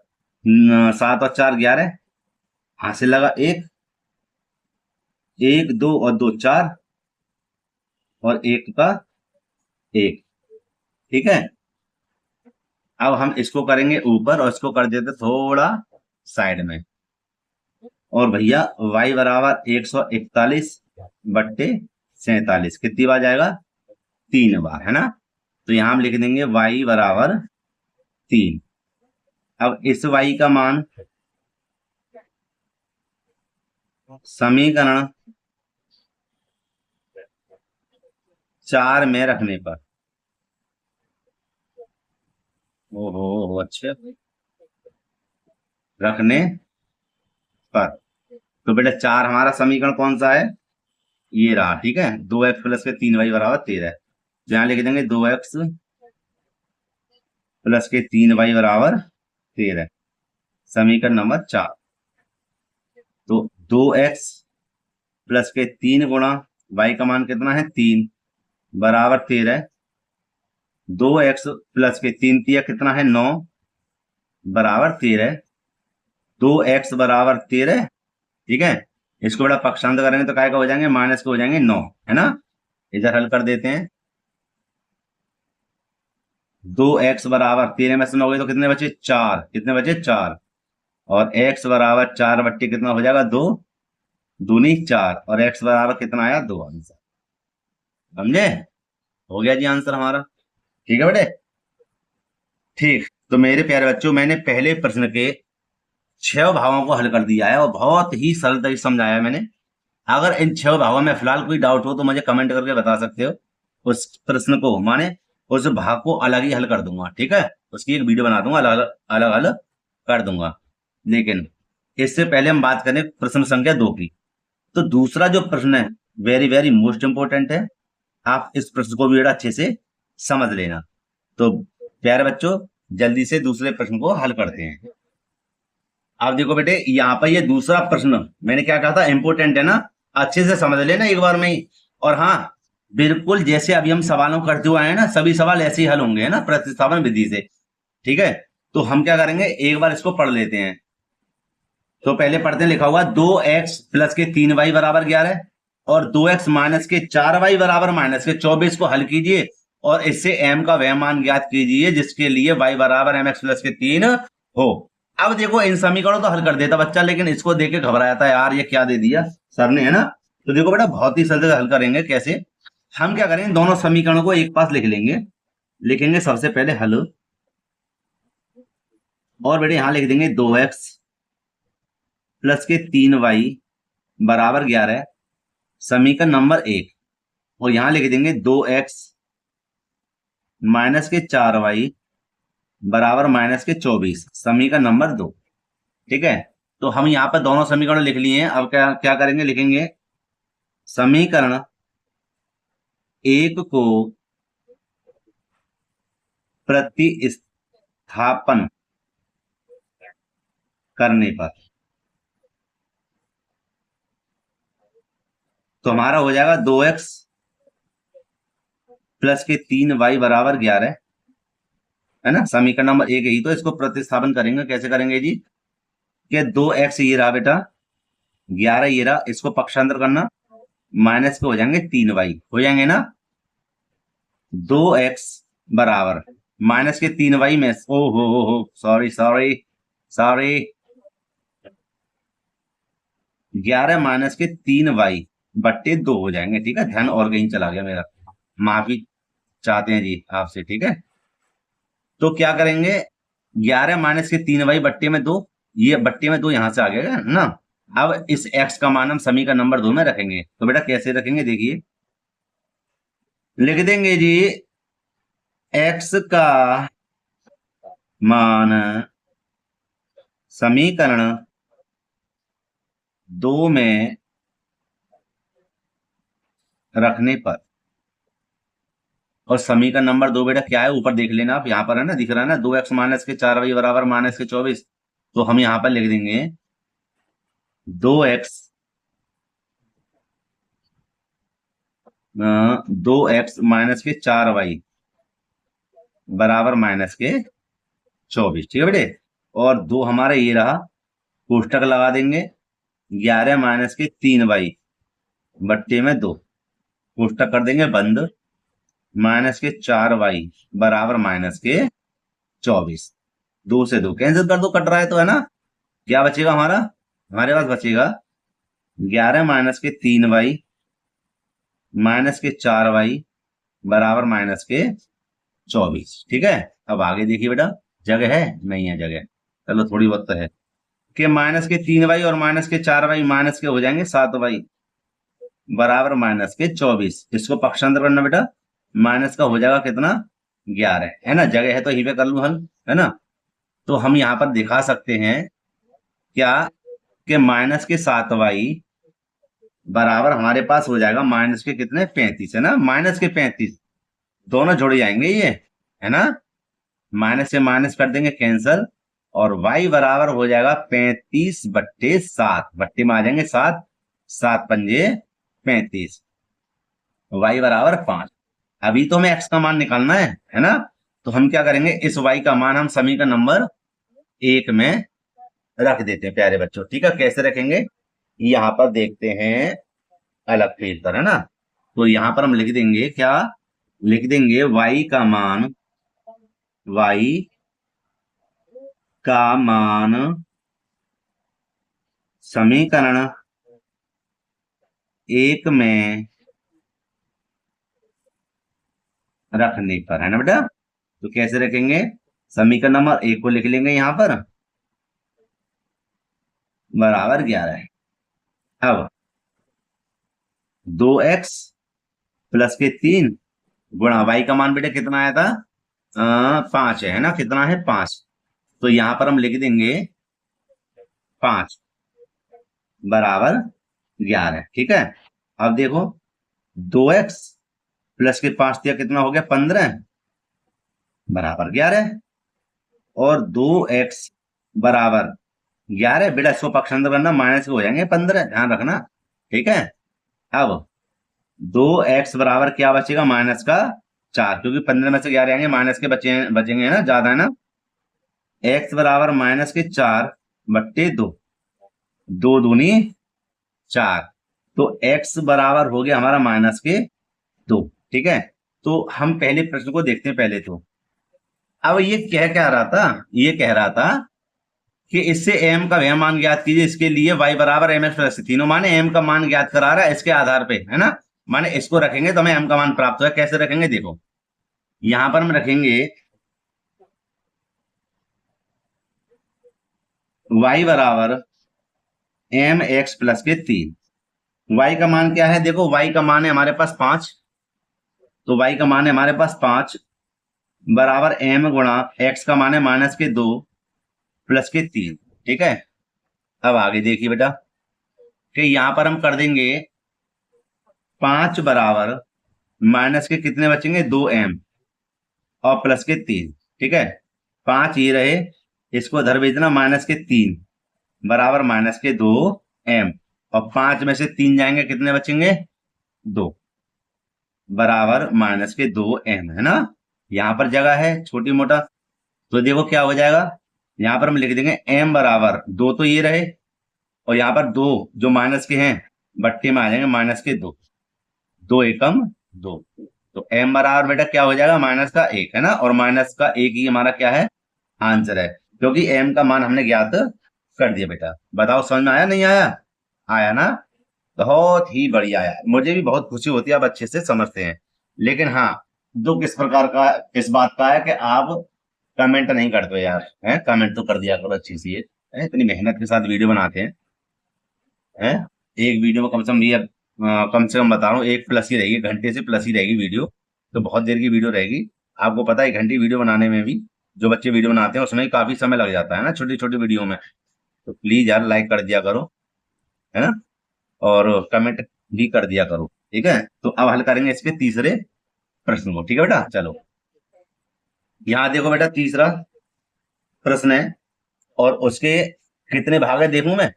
7 और 4 11, हासिल लगा 1 1 2 और 2 4, और 1 का 1, ठीक है। अब हम इसको करेंगे ऊपर, और इसको कर देते थोड़ा साइड में, और भैया y बराबर 141 बट्टे 47 कितनी बार जाएगा, 3 बार, है ना। तो यहां हम लिख देंगे y बराबर 3। अब इस y का मान समीकरण 4 में रखने पर, ओहो अच्छा, रखने पर, तो बेटा 4 हमारा समीकरण कौन सा है, ये रहा, ठीक है, 2x प्लस के 3y बराबर 13। तो यहां लिख देंगे 2x प्लस के 3y बराबर 13, समीकरण नंबर 4। तो 2x प्लस के 3 गुणा y का मान कितना है 3 बराबर 13, 2x प्लस के 3 तिया कितना है 9 बराबर 13, 2x बराबर 13, ठीक है। इसको बड़ा पक्षांतर करेंगे तो काय का हो जाएंगे, माइनस के हो जाएंगे 9, है ना। इधर हल कर देते हैं, 2x बराबर 13 में से 9 गए तो कितने बचे 4, कितने बचे 4, और x बराबर 4 बट्टे कितना हो जाएगा 2 दूनी 4, और x बराबर कितना आया 2 आंसर, समझे, हो गया जी आंसर हमारा, ठीक है बेटे। ठीक, तो मेरे प्यारे बच्चों, मैंने पहले प्रश्न के 6 भागों को हल कर दिया है, और बहुत ही सरल तरीके से समझाया है मैंने। अगर इन 6 भागों में फिलहाल कोई डाउट हो तो मुझे कमेंट करके बता सकते हो, उस प्रश्न को माने उस भाग को अलग ही हल कर दूंगा, ठीक है, उसकी एक वीडियो बना दूंगा, अलग अलग कर दूंगा। लेकिन इससे पहले हम बात करें प्रश्न संख्या 2 की। तो दूसरा जो प्रश्न है वेरी वेरी मोस्ट इंपोर्टेंट है, आप इस प्रश्न को भी अच्छे से समझ लेना। तो प्यारे बच्चों, जल्दी से दूसरे प्रश्न को हल करते हैं। आप देखो बेटे, यहाँ पर ये दूसरा प्रश्न मैंने क्या कहा था, इंपोर्टेंट है ना, अच्छे से समझ लेना एक बार में ही। और हाँ, बिल्कुल जैसे अभी हम सवालों करते हुए आए हैं ना, सभी सवाल ऐसे ही हल होंगे, है ना, प्रतिस्थापन विधि से, ठीक है। तो हम क्या करेंगे, एक बार इसको पढ़ लेते हैं। तो पहले पढ़ते हैं, लिखा हुआ 2x प्लस के 3y बराबर 11 और 2x माइनस के 4y बराबर माइनस के 24 को हल कीजिए और इससे m का वह मान ज्ञात कीजिए जिसके लिए y बराबर mx प्लस के 3 हो। अब देखो इन समीकरणों तो हल कर देता बच्चा, लेकिन इसको देख के घबरा जाता है, यार ये क्या दे दिया सर ने, है ना। तो देखो बेटा बहुत ही सरल हल करेंगे। कैसे? हम क्या करेंगे, दोनों समीकरणों को एक पास लिख लेंगे। लिखेंगे सबसे पहले हल, और बेटे यहां लिख देंगे 2x प्लस के 3y बराबर 11 समीकरण नंबर 1, और यहां लिख देंगे 2x माइनस के 4y बराबर माइनस के 24 समीकरण नंबर 2। ठीक है, तो हम यहां पर दोनों समीकरण लिख लिए हैं। अब क्या क्या करेंगे, लिखेंगे समीकरण 1 को प्रतिस्थापन करने पर तो हमारा हो जाएगा 2x प्लस के 3y बराबर 11, है ना। समीकरण नंबर 1 ही तो, इसको प्रतिस्थापन करेंगे। कैसे करेंगे जी, कि 2x ये रहा बेटा, 11 ये रहा, इसको पक्षांतर करना, माइनस के हो जाएंगे 3y, हो जाएंगे ना। 2x बराबर माइनस के 3y में, ओ हो सॉरी सॉरी सॉरी, 11 माइनस के 3y बट्टे 2 हो जाएंगे। ठीक है, ध्यान और कहीं चला गया मेरा, माफी चाहते हैं जी आपसे। ठीक है, तो क्या करेंगे, 11 माइनस के 3y बट्टे में 2, ये बट्टे में 2 यहां से आ गया ना। अब इस x का मान हम समीकरण नंबर 2 में रखेंगे। तो बेटा कैसे रखेंगे, देखिए लिख देंगे जी, x का मान समीकरण 2 में रखने पर, और समीकरण नंबर 2 बेटा क्या है, ऊपर देख लेना आप, यहां पर है ना, दिख रहा है ना, 2x माइनस के 4y बराबर माइनस के 24। तो हम यहां पर लिख देंगे 2x 2x माइनस के 4y बराबर माइनस के 24। ठीक है बेटे, और 2 हमारा ये रहा, कोष्टक लगा देंगे, 11 माइनस के 3y बट्टे में 2, कोष्टक कर देंगे बंद, माइनस के 4y बराबर माइनस के 24। 2 से 2 कैंसिल कर दो, कट रहा है तो, है ना। क्या बचेगा हमारा, हमारे पास बचेगा 11 माइनस के 3y माइनस के 4y बराबर माइनस के 24। ठीक है, अब आगे देखिए बेटा, जगह है नहीं है जगह, चलो थोड़ी बहुत तो है, कि माइनस के 3y और माइनस के 4y माइनस के हो जाएंगे 7y बराबर माइनस के 24। इसको पक्षांतर करना बेटा, माइनस का हो जाएगा कितना, 11, है ना। जगह है तो यहीं पे कर लूं हल, है ना। तो हम यहां पर दिखा सकते हैं क्या, कि माइनस के 7y बराबर हमारे पास हो जाएगा माइनस के कितने, 35, है ना। माइनस के 35 दोनों जुड़ जाएंगे ये, है ना। माइनस से माइनस कर देंगे कैंसल, और y बराबर हो जाएगा 35 बट्टे 7, बट्टे में आ जाएंगे 7, 7 पंजे 35, y बराबर 5। अभी तो हमें x का मान निकालना है ना। तो हम क्या करेंगे, इस y का मान हम समीकरण नंबर 1 में रख देते हैं प्यारे बच्चों। ठीक है, कैसे रखेंगे, यहां पर देखते हैं अलग पेज पर, है ना। तो यहां पर हम लिख देंगे क्या, लिख देंगे y का मान, y का मान समीकरण 1 में रखने पर, है ना बेटा। तो कैसे रखेंगे, समीकरण नंबर 1 को लिख लेंगे यहां पर, बराबर 11। अब 2x प्लस के 3 गुणा y का मान बेटा कितना आया था, 5 है ना, कितना है 5। तो यहां पर हम लिख देंगे 5 बराबर 11। ठीक है, अब देखो 2x प्लस के 5 दिया, कितना हो गया 15 बराबर 11, और 2x बराबर 11 बेटा, इसको पक्षांतर करना, माइनस के हो जाएंगे 15, ध्यान रखना। ठीक है, अब 2x बराबर क्या बचेगा, माइनस का 4, क्योंकि 15 में से 11 आएंगे, माइनस के बचेंगे ना, ज्यादा है ना। x बराबर माइनस के 4 बट्टे 2, दो दूनी 4, तो x बराबर हो गया हमारा -2। ठीक है, तो हम पहले प्रश्न को देखते हैं पहले तो। अब ये क्या रहा था, ये कह रहा था कि इससे m का वह मान ज्ञात कीजिए, इसके लिए y बराबर mx प्लस, तीनों माने m का मान ज्ञात करा रहा है इसके आधार पे, है ना। माने इसको रखेंगे तो हमें m का मान प्राप्त होगा। कैसे रखेंगे देखो, यहां पर हम रखेंगे y बराबर mx प्लस के 3। y का मान क्या है, देखो y का मान है हमारे पास 5, तो y का मान है हमारे पास 5 बराबर m गुणा x का मान है -2 प्लस के 3। ठीक है, अब आगे देखिए बेटा कि यहां पर हम कर देंगे 5 बराबर माइनस के कितने बचेंगे, 2m और प्लस के 3। ठीक है, 5 ये रहे, इसको उधर भेज देना, -3 बराबर -2m, और 5 में से 3 जाएंगे, कितने बचेंगे, 2 बराबर -2m, है ना। यहां पर जगह है छोटी मोटा, तो देखो क्या हो जाएगा, यहां पर हम लिख देंगे m बराबर 2, तो ये रहे, और यहाँ पर 2 जो माइनस के हैं बट्टे में आ जाएंगे -2, 2 एकम 2, तो m बराबर बेटा क्या हो जाएगा, -1, है ना, और -1 ही हमारा क्या है, आंसर है, क्योंकि m का मान हमने ज्ञात कर दिया। बेटा बताओ समझ में आया नहीं आया, आया ना, बहुत ही बढ़िया आया। मुझे भी बहुत खुशी होती है आप अच्छे से समझते हैं, लेकिन हाँ दुख इस प्रकार का, इस बात का है कि आप कमेंट नहीं करते हो यार, है, कमेंट तो कर दिया करो अच्छी सी, है, इतनी मेहनत के साथ वीडियो बनाते हैं, है। एक वीडियो में कम से कम ये कम से कम बता रहा हूँ 1+ ही रहेगी, घंटे से प्लस ही रहेगी वीडियो, तो बहुत देर की वीडियो रहेगी। आपको पता है 1 घंटे वीडियो बनाने में भी जो बच्चे वीडियो बनाते हैं उसमें भी काफी समय लग जाता है ना, छोटी छोटी वीडियो में। तो प्लीज यार लाइक कर दिया करो, है ना, और कमेंट भी कर दिया करो। ठीक है, तो अब हल करेंगे इसके तीसरे प्रश्न को। ठीक है बेटा, चलो यहाँ देखो बेटा, तीसरा प्रश्न है, और उसके कितने भाग है देखूं मैं,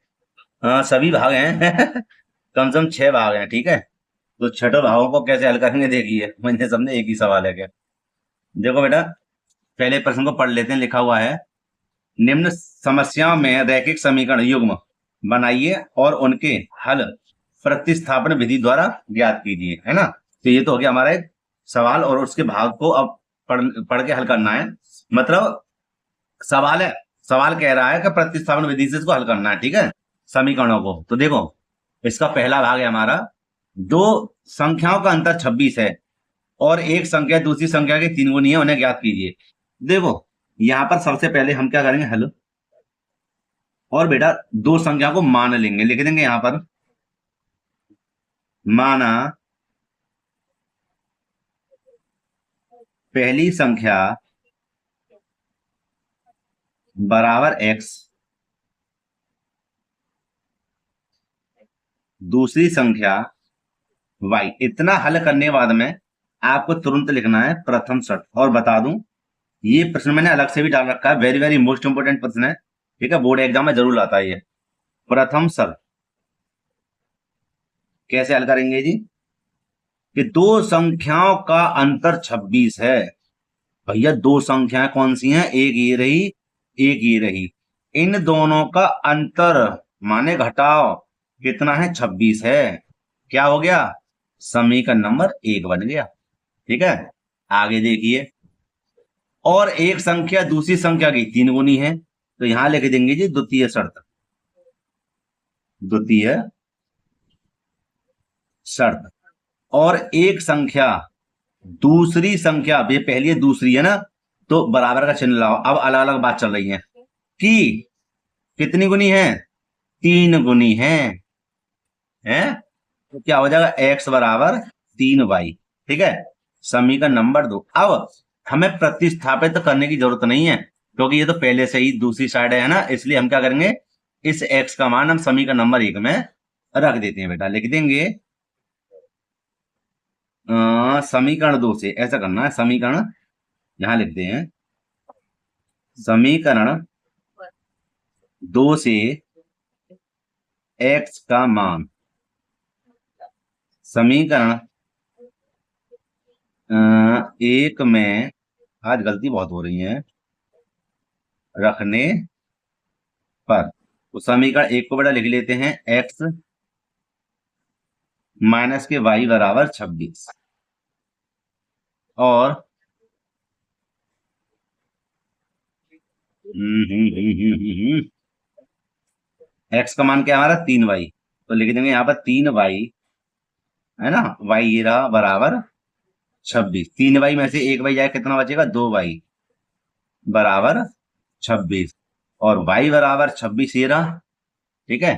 हाँ सभी भाग हैं कम से कम 6 भाग हैं। ठीक है, तो छठों भागों को कैसे हल करेंगे देखिए, मुझे समझे एक ही सवाल है क्या। देखो बेटा पहले प्रश्न को पढ़ लेते हैं, लिखा हुआ है निम्न समस्याओं में रैखिक समीकरण युग्म बनाइए और उनके हल प्रतिस्थापन विधि द्वारा ज्ञात कीजिए, है ना। तो ये तो हो गया हमारा एक सवाल, और उसके भाग को अब पढ़ के हल करना है। मतलब सवाल है, सवाल कह रहा है कि प्रतिस्थापन विधि से इसको हल करना है। ठीक है, समीकरणों को। तो देखो इसका पहला भाग है हमारा, दो संख्याओं का अंतर 26 है और एक संख्या दूसरी संख्या के 3 गुनी है, उन्हें ज्ञात कीजिए। देखो यहां पर सबसे पहले हम क्या करेंगे, हल, और बेटा दो संख्या को मान लेंगे, लिख देंगे यहां पर माना पहली संख्या बराबर x, दूसरी संख्या y। इतना हल करने के बाद में आपको तुरंत लिखना है प्रथम शर्त। और बता दूं ये प्रश्न मैंने अलग से भी डाल रखा है, वेरी वेरी मोस्ट इंपोर्टेंट प्रश्न है। ठीक है, बोर्ड एग्जाम में जरूर आता है ये। प्रथम शर्त कैसे हल करेंगे जी, कि दो संख्याओं का अंतर 26 है। भैया दो संख्याएं कौन सी हैं, एक ये रही एक ये रही, इन दोनों का अंतर माने घटाव कितना है, 26 है। क्या हो गया, समीकरण नंबर 1 बन गया। ठीक है, आगे देखिए, और एक संख्या दूसरी संख्या की 3 गुनी है, तो यहां लिख देंगे जी द्वितीय शर्त, द्वितीय शर्त। और एक संख्या दूसरी संख्या, ये पहली है दूसरी है ना, तो बराबर का चिन्ह लाओ। अब अलग अलग बात चल रही है कि कितनी गुनी है, 3 गुनी है, तो क्या हो जाएगा, x बराबर 3y। ठीक है, समीकरण नंबर 2। अब हमें प्रतिस्थापित करने की जरूरत नहीं है, क्योंकि ये तो पहले से ही दूसरी साइड है ना, इसलिए हम क्या करेंगे, इस x का मान हम समीकरण नंबर 1 में रख देते हैं। बेटा लिख देंगे समीकरण 2 से, ऐसा करना है, समीकरण यहां लिखते हैं, समीकरण 2 से x का मान, समीकरण 1 में, आज गलती बहुत हो रही है, रखने पर तो समीकरण एक को बेटा लिख लेते हैं x माइनस के y बराबर 26 और x का मान क्या है हमारा 3y, तो लिख देंगे यहाँ पर 3y है ना, y ये रहा बराबर 26। 3y में से 1y जाए कितना बचेगा 2y बराबर 26 और y बराबर 26 ये रहा, ठीक है।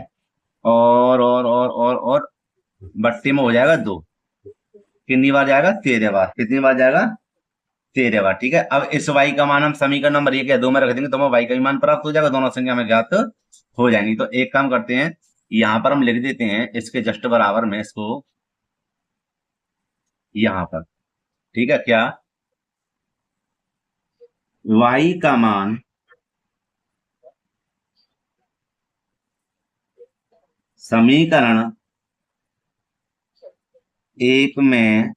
और बट्टे में हो जाएगा 2, कितनी बार जाएगा 13 बार, कितनी बार जाएगा 13 बार, ठीक है। अब इस y का मान हम समीकरण नंबर 1 या 2 में रख देंगे तो हमें y का भी मान प्राप्त हो जाएगा, दोनों संख्या में ज्ञात हो जाएंगी। तो एक काम करते हैं, यहाँ पर हम लिख देते हैं इसके जस्ट बराबर में इसको यहाँ पर, ठीक है। क्या y का मान समीकरण 1 में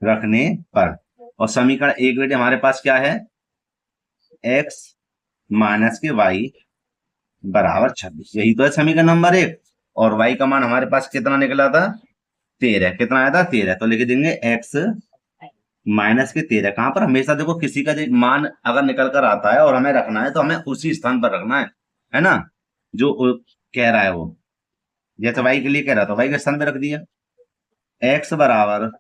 रखने पर, और समीकरण 1 बेटे हमारे पास क्या है x माइनस के y बराबर 26, यही तो है समीकरण नंबर 1। और y का मान हमारे पास कितना निकला था 13, कितना आया था 13, तो लिख देंगे x माइनस के 13। कहां पर, हमेशा देखो किसी का मान अगर निकल कर आता है और हमें रखना है तो हमें उसी स्थान पर रखना है ना, जो कह रहा है वो। जैसे y के लिए कह रहा था y के स्थान पे रख दिया, x बराबर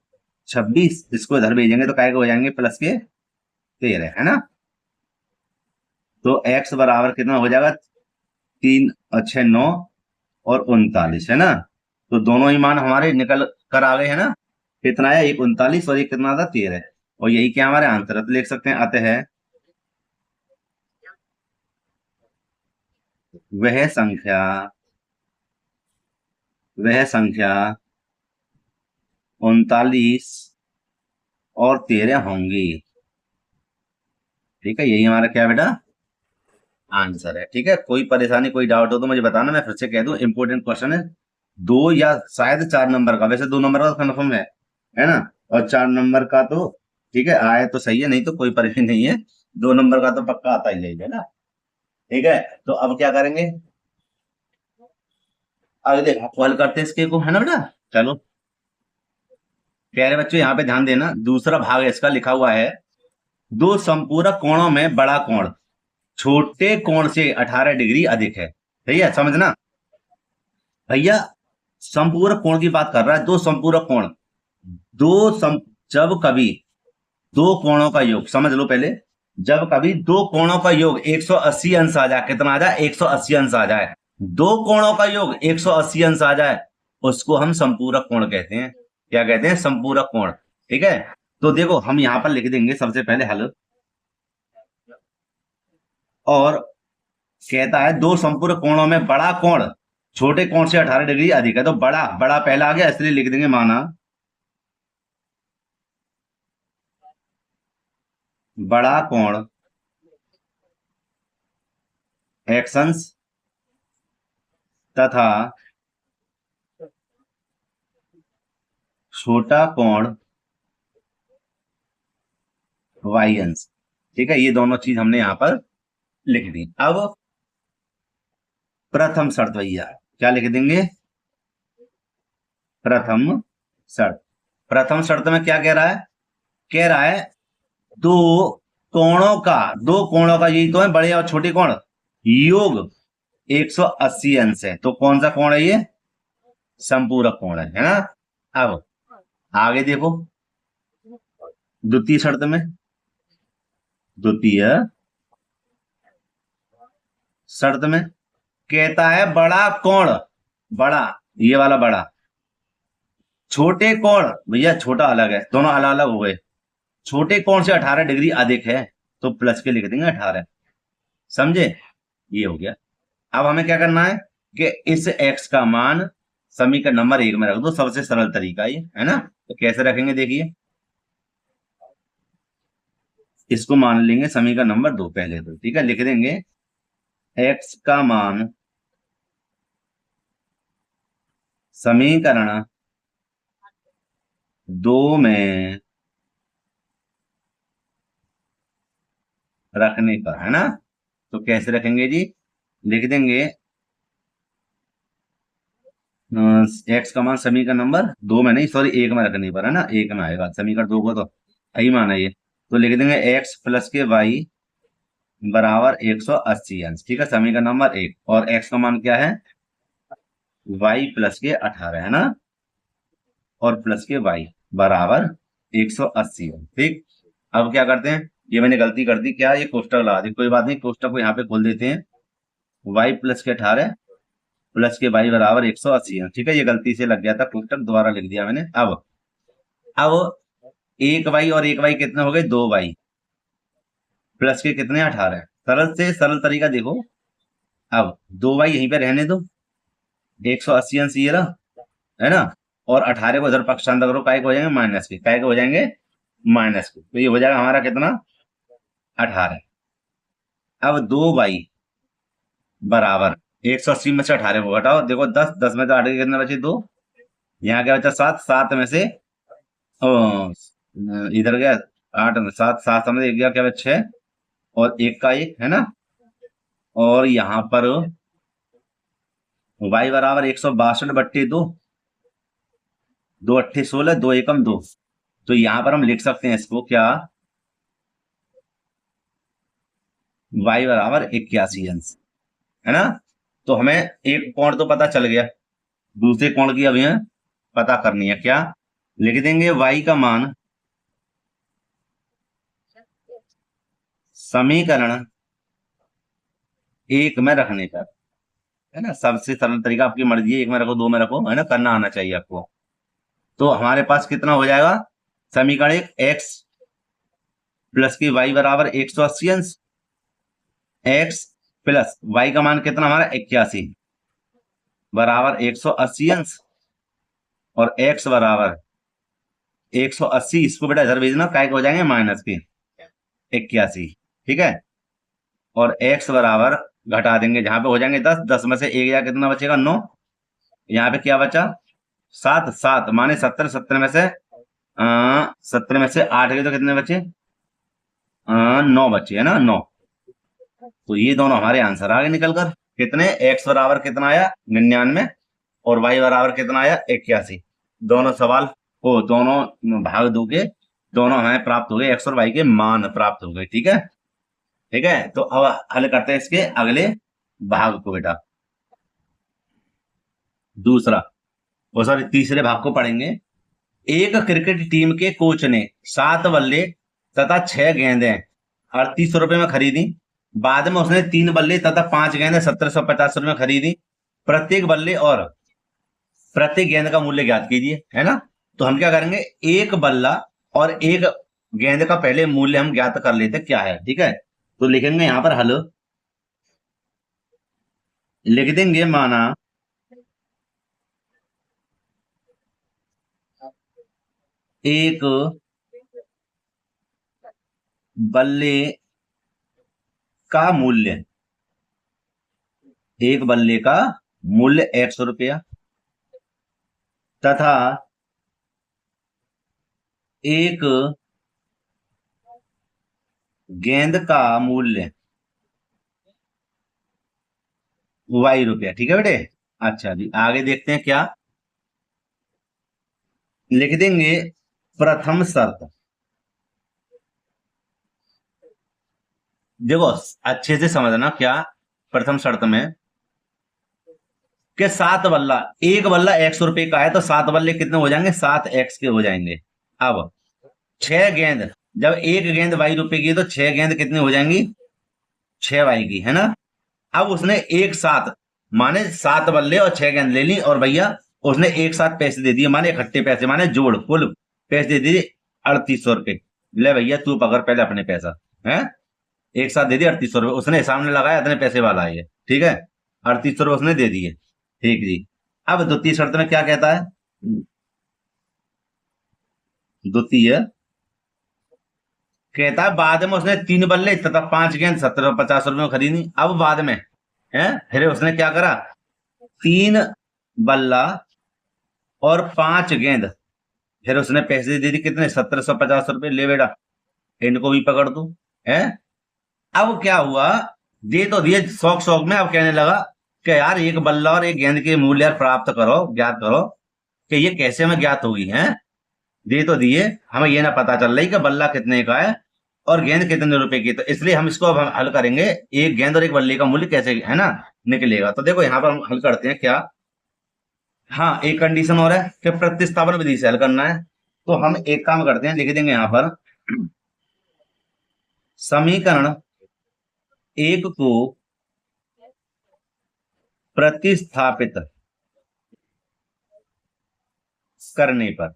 26, इसको इधर भेजेंगे तो काय हो जाएंगे प्लस के 13, है ना। तो x बराबर कितना हो जाएगा 3 और 6 9 और 39, है ना। तो दोनों ही मान हमारे निकल कर आ गए, है ना। कितना आया, एक 39 और एक कितना था 13, और यही क्या हमारे आंसर है। तो लिख सकते हैं अतः वह संख्या 39 और 13 होंगी, ठीक है। यही हमारा क्या बेटा आंसर है, ठीक है। कोई परेशानी कोई डाउट हो तो मुझे बताना, मैं फिर से कह दूं इंपोर्टेंट क्वेश्चन है, 2 या शायद 4 नंबर का, वैसे 2 नंबर का कन्फर्म है ना, और 4 नंबर का तो ठीक है आए तो सही है, नहीं तो कोई परेशानी नहीं है, 2 नंबर का तो पक्का आता ही जाएगा ना, ठीक है। तो अब क्या करेंगे, आगे देखो हल करते हैं इसके को, है ना बेटा। चलो प्यारे बच्चों यहाँ पे ध्यान देना, दूसरा भाग इसका लिखा हुआ है, दो संपूरक कोणों में बड़ा कोण छोटे कोण से 18 डिग्री अधिक है, सही है, समझना भैया। संपूरक कोण की बात कर रहा है, दो संपूरक कोण, जब कभी दो कोणों का योग, समझ लो पहले, जब कभी दो कोणों का योग 180 अंश आ जाए, कितना आ जाए 180 अंश आ जाए, दो कोणों का योग 180 अंश आ जाए, उसको हम संपूरक कोण कहते हैं। क्या कहते हैं, संपूरक कोण, ठीक है। तो देखो हम यहां पर लिख देंगे सबसे पहले हल, और कहता है दो संपूरक कोणों में बड़ा कोण छोटे कोण से 18 डिग्री अधिक है, तो बड़ा बड़ा पहला आ गया, इसलिए लिख देंगे माना बड़ा कोण एक्स अंश तथा छोटा कोण वाई अंश, ठीक है। ये दोनों चीज हमने यहां पर लिख दी। अब प्रथम शर्त भैया क्या लिख देंगे, प्रथम शर्त। प्रथम शर्त में क्या कह रहा है दो कोणों का यही तो है, बड़े और छोटे कोण योग 180 अंश है, तो कौन सा कोण है ये, संपूरक कोण है ना। अब आगे देखो द्वितीय शर्त में, द्वितीय शर्त में कहता है बड़ा कोण, बड़ा ये वाला बड़ा, छोटे कोण भैया छोटा अलग है, दोनों अलग अलग हो गए, छोटे कोण से 18 डिग्री अधिक है, तो प्लस के लिख देंगे 18, समझे, ये हो गया। अब हमें क्या करना है कि इस x का मान समीकरण नंबर 1 में रख दो, सबसे सरल तरीका ये है ना। तो कैसे रखेंगे देखिए, इसको मान लेंगे समीकरण नंबर 2 पहले, तो ठीक है लिख देंगे x का मान समीकरण 2 में रखने पर, है ना। तो कैसे रखेंगे जी, लिख देंगे एक्स का मान समीकरण नंबर 2 में नहीं, सॉरी 1 में रखने पर, है ना, 1 में आएगा, समीकरण 2 को तो यही माना ये। तो लिख देंगे एक्स प्लस के वाई बराबर 180 अंश, ठीक है, समीकरण नंबर 1। और एक्स का मान क्या है, वाई प्लस के 18, है ना, और प्लस के वाई बराबर 180 अंश, ठीक। अब क्या करते हैं, ये मैंने गलती कर दी, क्या ये कोष्टक लगा दी, कोई बात नहीं, कोष्टक को यहाँ पे खोल देते हैं, वाई प्लस के 18 प्लस के वाई बराबर 180 अंश, ठीक है, ये गलती से लग गया था कोष्टक, दोबारा लिख दिया मैंने। अब एक वाई और एक वाई कितने हो गए, 2 वाई प्लस के कितने 18, सरल से सरल तरीका देखो, अब 2 वाई यहीं पे रहने दो, 180 अंश ये रहा, है ना, और 18 को इधर पक्षांतर करो, काय के हो जाएंगे माइनस के, काय के हो जाएंगे माइनस के, तो ये हो जाएगा हमारा कितना 18। अब 2 वाई बराबर 180 में से 18 को घटाओ, देखो 10, 10 में से 8 के कितने बचे 2, यहाँ क्या बचा 7, 7 में से इधर गया 8 में 7, 7 में 1 गया, क्या बचा 6, और 1 का 1, है ना, और यहाँ पर y बराबर 162/2, 2 8 16, 2 एकम 2, तो यहाँ पर हम लिख सकते हैं इसको क्या, y बराबर 81 अंश, है ना। तो हमें एक कोण तो पता चल गया, दूसरे कोण की अभी हमें पता करनी है, क्या लिख देंगे, y का मान समीकरण 1 में रखने पर, है ना, सबसे सरल तरीका, आपकी मर्जी है, 1 में रखो 2 में रखो, है ना, करना आना चाहिए आपको। तो हमारे पास कितना हो जाएगा, समीकरण 1 x प्लस की y बराबर 180 अंश, x प्लस y का मान कितना हमारा 81 बराबर 180 अंश, और x बराबर 180, इसको बेटा इधर भेजना, काय के हो जाएंगे माइनस के 81, ठीक है, और x बराबर घटा देंगे, जहां पे हो जाएंगे 10, 10 में से 1 या कितना बचेगा 9, यहाँ पे क्या बचा 7, 7 माने 70, 70 में से 70 में से 8 गए तो कितने बचे 9 बचे, है ना, 9। तो ये दोनों हमारे आंसर आ गए निकल कर, कितने, x बराबर कितना आया 99 और y बराबर कितना आया 81, दोनों सवाल को दोनों भाग दो के दोनों हमें प्राप्त हो गए, x और y के मान प्राप्त हो गए, ठीक है, ठीक है। तो अब हल करते हैं इसके अगले भाग को बेटा, दूसरा, वो सॉरी तीसरे भाग को पढ़ेंगे। एक क्रिकेट टीम के कोच ने 7 बल्ले तथा 6 गेंदें 3800 रुपए में खरीदी, बाद में उसने 3 बल्ले तथा 5 गेंदें 1750 रुपए में खरीदी, प्रत्येक बल्ले और प्रत्येक गेंद का मूल्य ज्ञात कीजिए, है ना। तो हम क्या करेंगे, एक बल्ला और एक गेंद का पहले मूल्य हम ज्ञात कर लेते क्या है, ठीक है। तो लिखेंगे यहां पर हल, लिख देंगे माना एक बल्ले का मूल्य, एक बल्ले का मूल्य 100 रुपया तथा एक गेंद का मूल्य y रुपया, ठीक है बेटे। अच्छा जी, आगे देखते हैं क्या लिख देंगे, प्रथम शर्त, देखो अच्छे से समझना, क्या प्रथम शर्त में कि 7 बल्ला, एक बल्ला 100 रुपए का है, तो 7 बल्ले कितने हो जाएंगे 7x के हो जाएंगे। अब 6 गेंद, जब एक गेंद y रुपए की है तो 6 गेंद कितनी हो जाएंगी 6y की, है ना। अब उसने एक साथ माने 7 बल्ले और 6 गेंद ले ली, और भैया उसने एक साथ पैसे दे दिए, माने इकट्ठे पैसे, माने जोड़ कुल पैसे दे दिए 3800 रुपए। ले भैया तू पकड़ पहले अपने पैसा, है एक साथ दे दिए 3800 रुपए, उसने सामने लगाया इतने पैसे वाला है ये, ठीक है, 3800 रुपए उसने दे दिए, ठीक जी। अब द्वितीय शर्त में क्या कहता है, द्वितीय कहता है बाद में उसने 3 बल्ले तथा 5 गेंद 1750 रुपए में खरीदी। अब बाद में है फिर उसने क्या करा, 3 बल्ला और 5 गेंद, फिर उसने पैसे दे दी कितने 1750 रुपए, ले बेटा इनको भी पकड़ दू, है। अब क्या हुआ, दे तो दिए शौक शौक में, अब कहने लगा कि यार एक बल्ला और एक गेंद के मूल्य प्राप्त करो, ज्ञात करो कि ये कैसे में ज्ञात होगी है। दे तो दिए, हमें ये ना पता चल रही कि बल्ला कितने का है और गेंद कितने रुपए की, तो इसलिए हम इसको अब हम हल करेंगे, एक गेंद और एक बल्ले का मूल्य कैसे है ना निकलेगा। तो देखो यहाँ पर हम हल करते हैं क्या। हाँ, एक कंडीशन और है कि प्रतिस्थापन विधि से हल करना है, तो हम एक काम करते हैं, लिख देंगे यहाँ पर समीकरण एक को प्रतिस्थापित करने पर,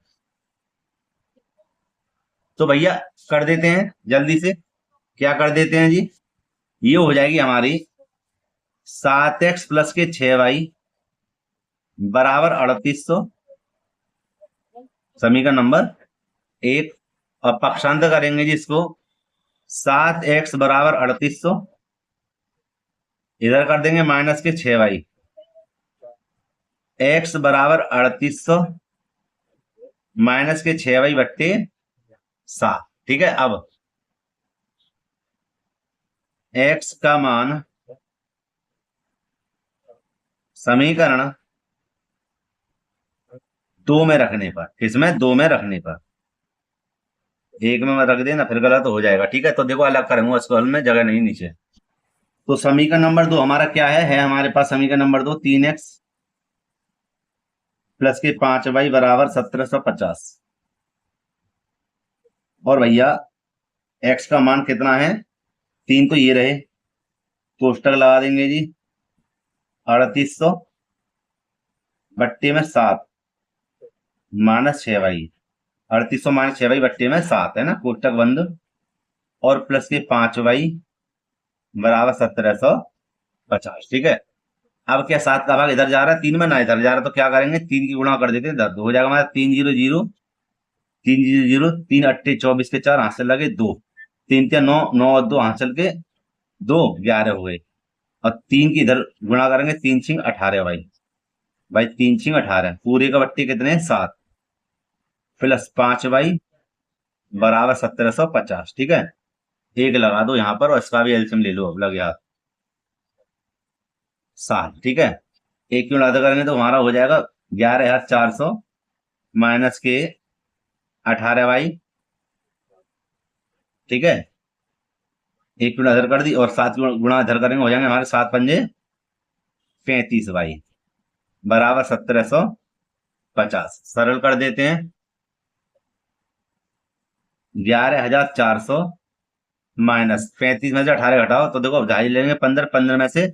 तो भैया कर देते हैं जल्दी से, क्या कर देते हैं जी, ये हो जाएगी हमारी 7x प्लस के 6y बराबर 3800, समीकरण नंबर एक। और पक्षांतर करेंगे जी इसको, 7x बराबर 3800, इधर कर देंगे माइनस के 6y, x बराबर 3800 माइनस के 6y बट्टे 7। ठीक है, अब x का मान समीकरण 2 में रखने पर, किसमें 2 में रखने पर, एक में रख देना फिर गलत हो जाएगा। ठीक है, तो देखो अलग करूंगा इसको, हल में जगह नहीं नीचे। तो समीकरण नंबर 2 हमारा क्या है हमारे पास समीकरण नंबर 2 3x प्लस के 5y बराबर 1750। और भैया x का मान कितना है 3, तो ये रहे, कोष्टक लगा देंगे जी 3800 बट्टे में 7 माइनस 6y, 3800 माइनस 6y बट्टे में 7 है ना, कोष्टक बंद, और प्लस के 5y बराबर 1750। ठीक है, अब क्या 7 का भाग इधर जा रहा है, 3 में ना इधर जा रहा है, तो क्या करेंगे 3 की गुणा कर देते हैं, 10 हो जाएगा हमारा 3 0 0 3 0 0 3 अट्ठे 24 के 4 हाथ से लगे 2, 3 3 9 9 और 2 हाथ चल के 2 11 हो गए, और 3 की इधर गुणा करेंगे 3 6 18 भाई, भाई 3 6 18 पूरे का बट्टे कितने 7 प्लस 5y बराबर 1750। ठीक है, एक लगा दो यहाँ पर और इसका भी एलसीएम ले लो, अब लग गया 7। ठीक है, एक क्यों आधा करेंगे तो हमारा हो जाएगा 11,400 माइनस के 18y। ठीक है, एक गुणा इधर कर दी और 7 गुणा इधर करेंगे, हो जाएंगे हमारे 7 पंजे 35y बराबर 1750। सरल कर देते हैं, 11,400 माइनस 35 में से 18 घटाओ तो देखो अब ढाई लेंगे 15, 15 में से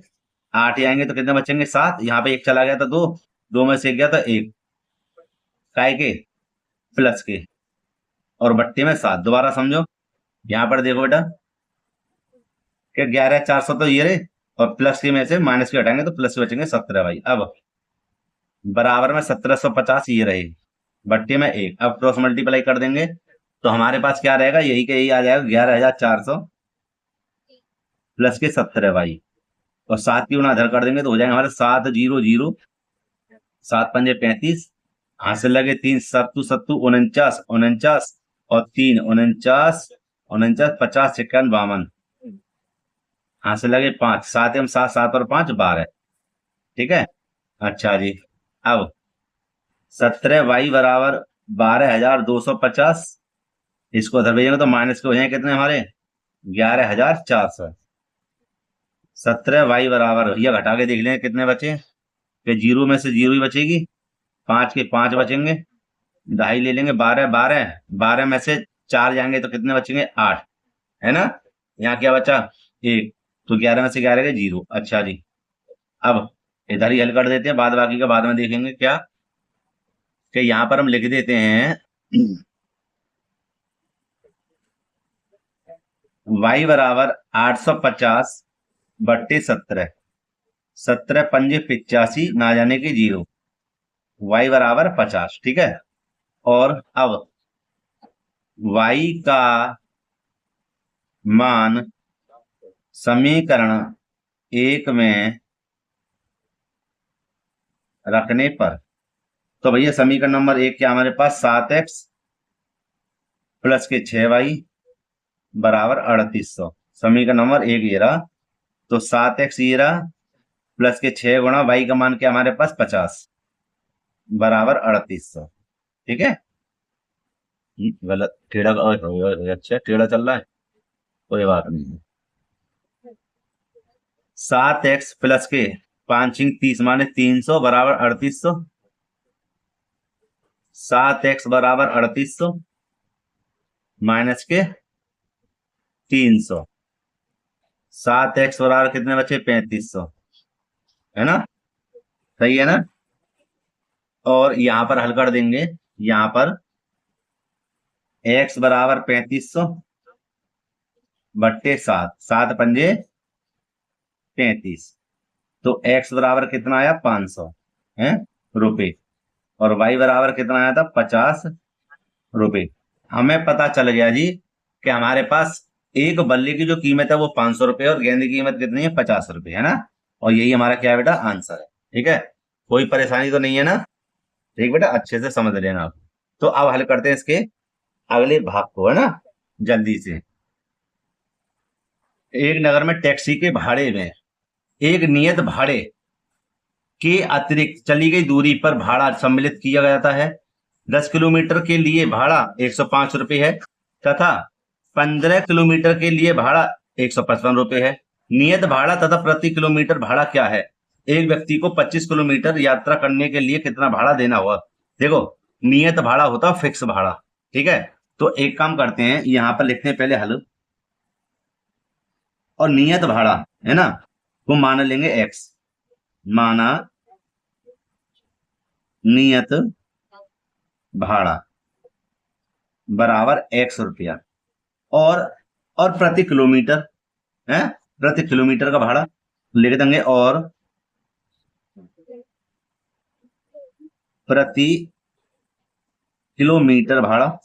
8 आएंगे तो कितने बचेंगे 7, यहाँ पे एक चला गया तो 2, 2 में से 1 गया तो 1, काय के प्लस के और बट्टे में 7। दोबारा समझो, यहाँ पर देखो बेटा कि 11,400 तो ये रहे और प्लस के में से माइनस के हटाएंगे तो प्लस के बचेंगे 17 भाई। अब बराबर में 1750 ये रहे, बट्टे में 1, अब क्रॉस मल्टीप्लाई कर देंगे तो हमारे पास क्या रहेगा, यही के यही आ जाएगा 11,400 प्लस के 17 भाई, और 7 की गुणा इधर कर देंगे तो हो जाएंगे हमारे 7 0 0 7 पंजे 35, हाथ से लगे 3 सत्तू सत्तू 49 49 और 3 49 49 50 51 52, हाथ से लगे 5 7 एम 7 7 और 5 12। ठीक है, अच्छा जी, अब 17y बराबर 12,250, इसको उधर भेजेंगे तो माइनस के हो जाएंगे कितने हमारे 11,400। 17y बराबर ये घटा के देख लें कितने बचे, फिर 0 में से 0 ही बचेगी, 5 के 5 बचेंगे, ढाई ले लेंगे 12 12 12 में से 4 जाएंगे तो कितने बचेंगे 8, है ना, यहाँ क्या बचा 1, तो 11 में से 11 गए 0। अच्छा जी, अब इधर ही हल कर देते हैं, बाद बाकी का बाद में देखेंगे क्या, कि यहाँ पर हम लिख देते हैं y बराबर 850 बट्टे 17, 17 पंजे 85 ना जाने के 0, y बराबर 50। ठीक है, और अब y का मान समीकरण 1 में रखने पर, तो भैया समीकरण नंबर 1 क्या हमारे पास 7x प्लस के 6y बराबर 3800, समीकरण नंबर 1 ये रहा तो 7x ये रहा प्लस के 6 गुणा y का मान क्या हमारे पास 50 बराबर 3800। ठीक है, गलत टेढ़ा, अच्छा टेढ़ा चल रहा है, कोई बात नहीं। 7x प्लस के 5×30 माने 300 बराबर 3800। 7x बराबर 3800 माइनस के 300। 7x बराबर कितने बचे 3500, है ना, सही है ना। और यहां पर हल कर देंगे, यहां पर x बराबर 3500 बट्टे 7, 7×5 35, तो x बराबर कितना आया 500 है रुपए, और y बराबर कितना आया था 50 रुपए। हमें पता चल गया जी कि हमारे पास एक बल्ले की जो कीमत है वो 500 रुपए और गेंद की कीमत कितनी है 50 रुपए, है ना। और यही हमारा क्या है बेटा आंसर है। ठीक है, कोई परेशानी तो नहीं है ना। ठीक बेटा, अच्छे से समझ लेना आप। तो अब हल करते हैं इसके अगले भाग को, है ना, जल्दी से। एक नगर में टैक्सी के भाड़े में एक नियत भाड़े के अतिरिक्त चली गई दूरी पर भाड़ा सम्मिलित किया जाता है। 10 किलोमीटर के लिए भाड़ा 105 रुपए है तथा 15 किलोमीटर के लिए भाड़ा 155 रुपए है। नियत भाड़ा तथा प्रति किलोमीटर भाड़ा क्या है। एक व्यक्ति को 25 किलोमीटर यात्रा करने के लिए कितना भाड़ा देना होगा। देखो, नियत भाड़ा होता है फिक्स भाड़ा। ठीक है, तो एक काम करते हैं, यहां पर लिखते हैं पहले हल, और नियत भाड़ा है ना वो मान लेंगे x, माना नियत भाड़ा बराबर 100 रुपया, और प्रति किलोमीटर है, प्रति किलोमीटर का भाड़ा लिख देंगे, और प्रति किलोमीटर भाड़ा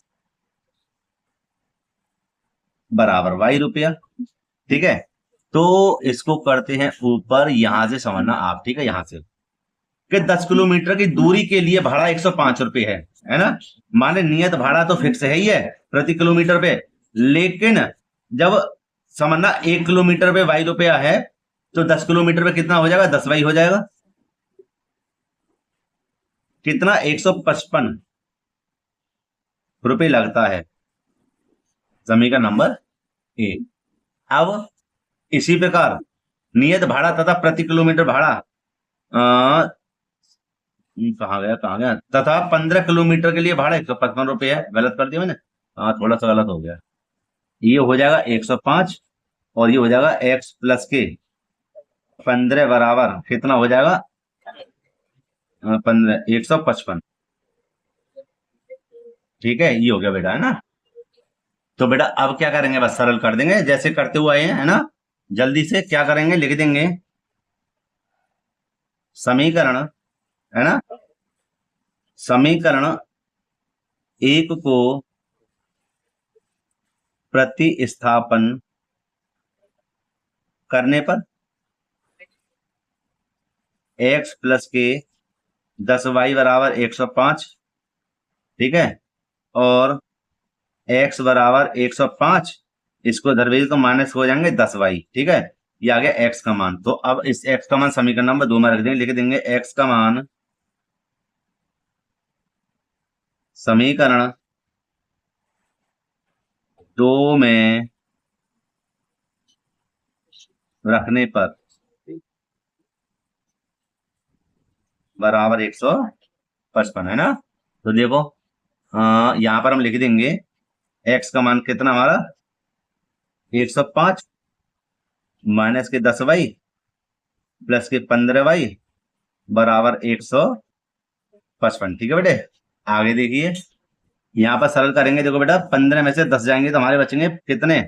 बराबर y रुपया। ठीक है, तो इसको करते हैं ऊपर, यहां से समझना आप। ठीक है, यहां से कि 10 किलोमीटर की दूरी के लिए भाड़ा 105 रुपए है ना। माने नियत भाड़ा तो फिक्स है ही है प्रति किलोमीटर पे, लेकिन जब समझना 1 किलोमीटर पे y रुपया है तो 10 किलोमीटर पे कितना हो जाएगा 10y हो जाएगा। कितना 155 रुपए लगता है, समीकरण नंबर ए। अब इसी प्रकार नियत भाड़ा तथा प्रति किलोमीटर भाड़ा कहाँ गया तथा 15 किलोमीटर के लिए भाड़ा 155 रुपए है। गलत कर दिया मैंने, हाँ थोड़ा सा गलत हो गया। ये हो जाएगा 105 और ये हो जाएगा x प्लस के 15 बराबर कितना हो जाएगा 15 155। ठीक है, ये हो गया बेटा, है ना। तो बेटा अब क्या करेंगे, बस सरल कर देंगे जैसे करते हुए आए हैं, है ना। जल्दी से क्या करेंगे, लिख देंगे समीकरण, है ना, समीकरण एक को प्रतिस्थापन करने पर x प्लस के 10y बराबर 105। ठीक है, और x बराबर 105, इसको इधर भेज तो माइनस हो जाएंगे 10y। ठीक है, ये आ गया x का मान। तो अब इस x का मान समीकरण नंबर 2 में रख देंगे, लिख देंगे x का मान समीकरण 2 में रखने पर बराबर 155, है ना। तो देखो यहां पर हम लिख देंगे x का मान कितना हमारा 105 माइनस के 10y प्लस के 15y बराबर 155। ठीक है बेटे, आगे देखिए, यहां पर सरल करेंगे। देखो बेटा 15 में से 10 जाएंगे तो हमारे बचेंगे कितने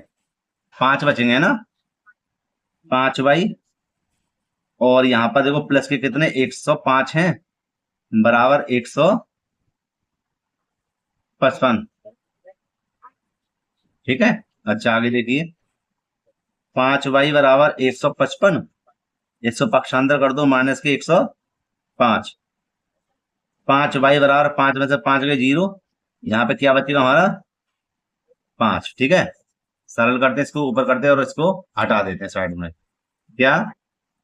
5 बचेंगे, है ना, 5y, और यहां पर देखो प्लस के कितने 105 हैं बराबर 155। ठीक है, अच्छा आगे देखिए 5y बराबर 155, इसको पक्षांतर कर दो माइनस के 105। 5y बराबर 5 में से 5 गए 0, यहाँ पे क्या बचेगा हमारा 5। ठीक है, सरल करते हैं, इसको ऊपर करते हैं और इसको हटा देते हैं साइड में। क्या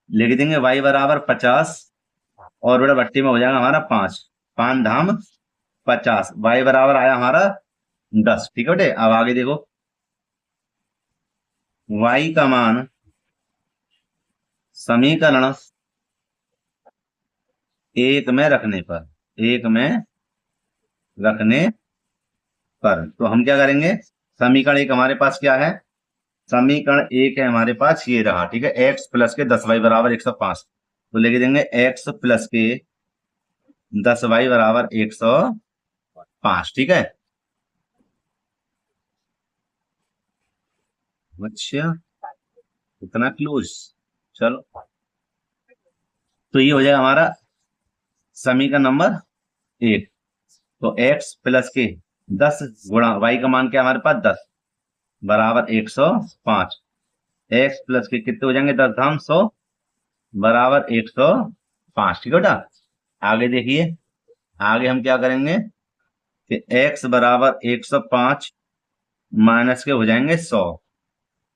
लिख देंगे y बराबर 50 और बेटा भट्टी में हो जाएगा हमारा 5, 5 धाम 50, y बराबर आया हमारा 10। ठीक है बेटे, अब आगे देखो y का मान समीकरण एक में रखने पर, एक में रखने पर, तो हम क्या करेंगे, समीकरण एक हमारे पास क्या है, समीकरण एक है हमारे पास ये रहा। ठीक है, x प्लस के 10y बराबर 105, तो लिख देंगे x प्लस के 10y बराबर 105। ठीक है, अच्छा इतना क्लोज। चलो, तो ये हो जाएगा हमारा समीकरण नंबर एक। तो x प्लस के 10 गुणा y का मान क्या हमारे पास 10 बराबर 105, x प्लस के कितने हो जाएंगे 10 धाम 100 बराबर 105। ठीक है बेटा, आगे देखिए, आगे हम क्या करेंगे कि x बराबर 105 माइनस के हो जाएंगे 100,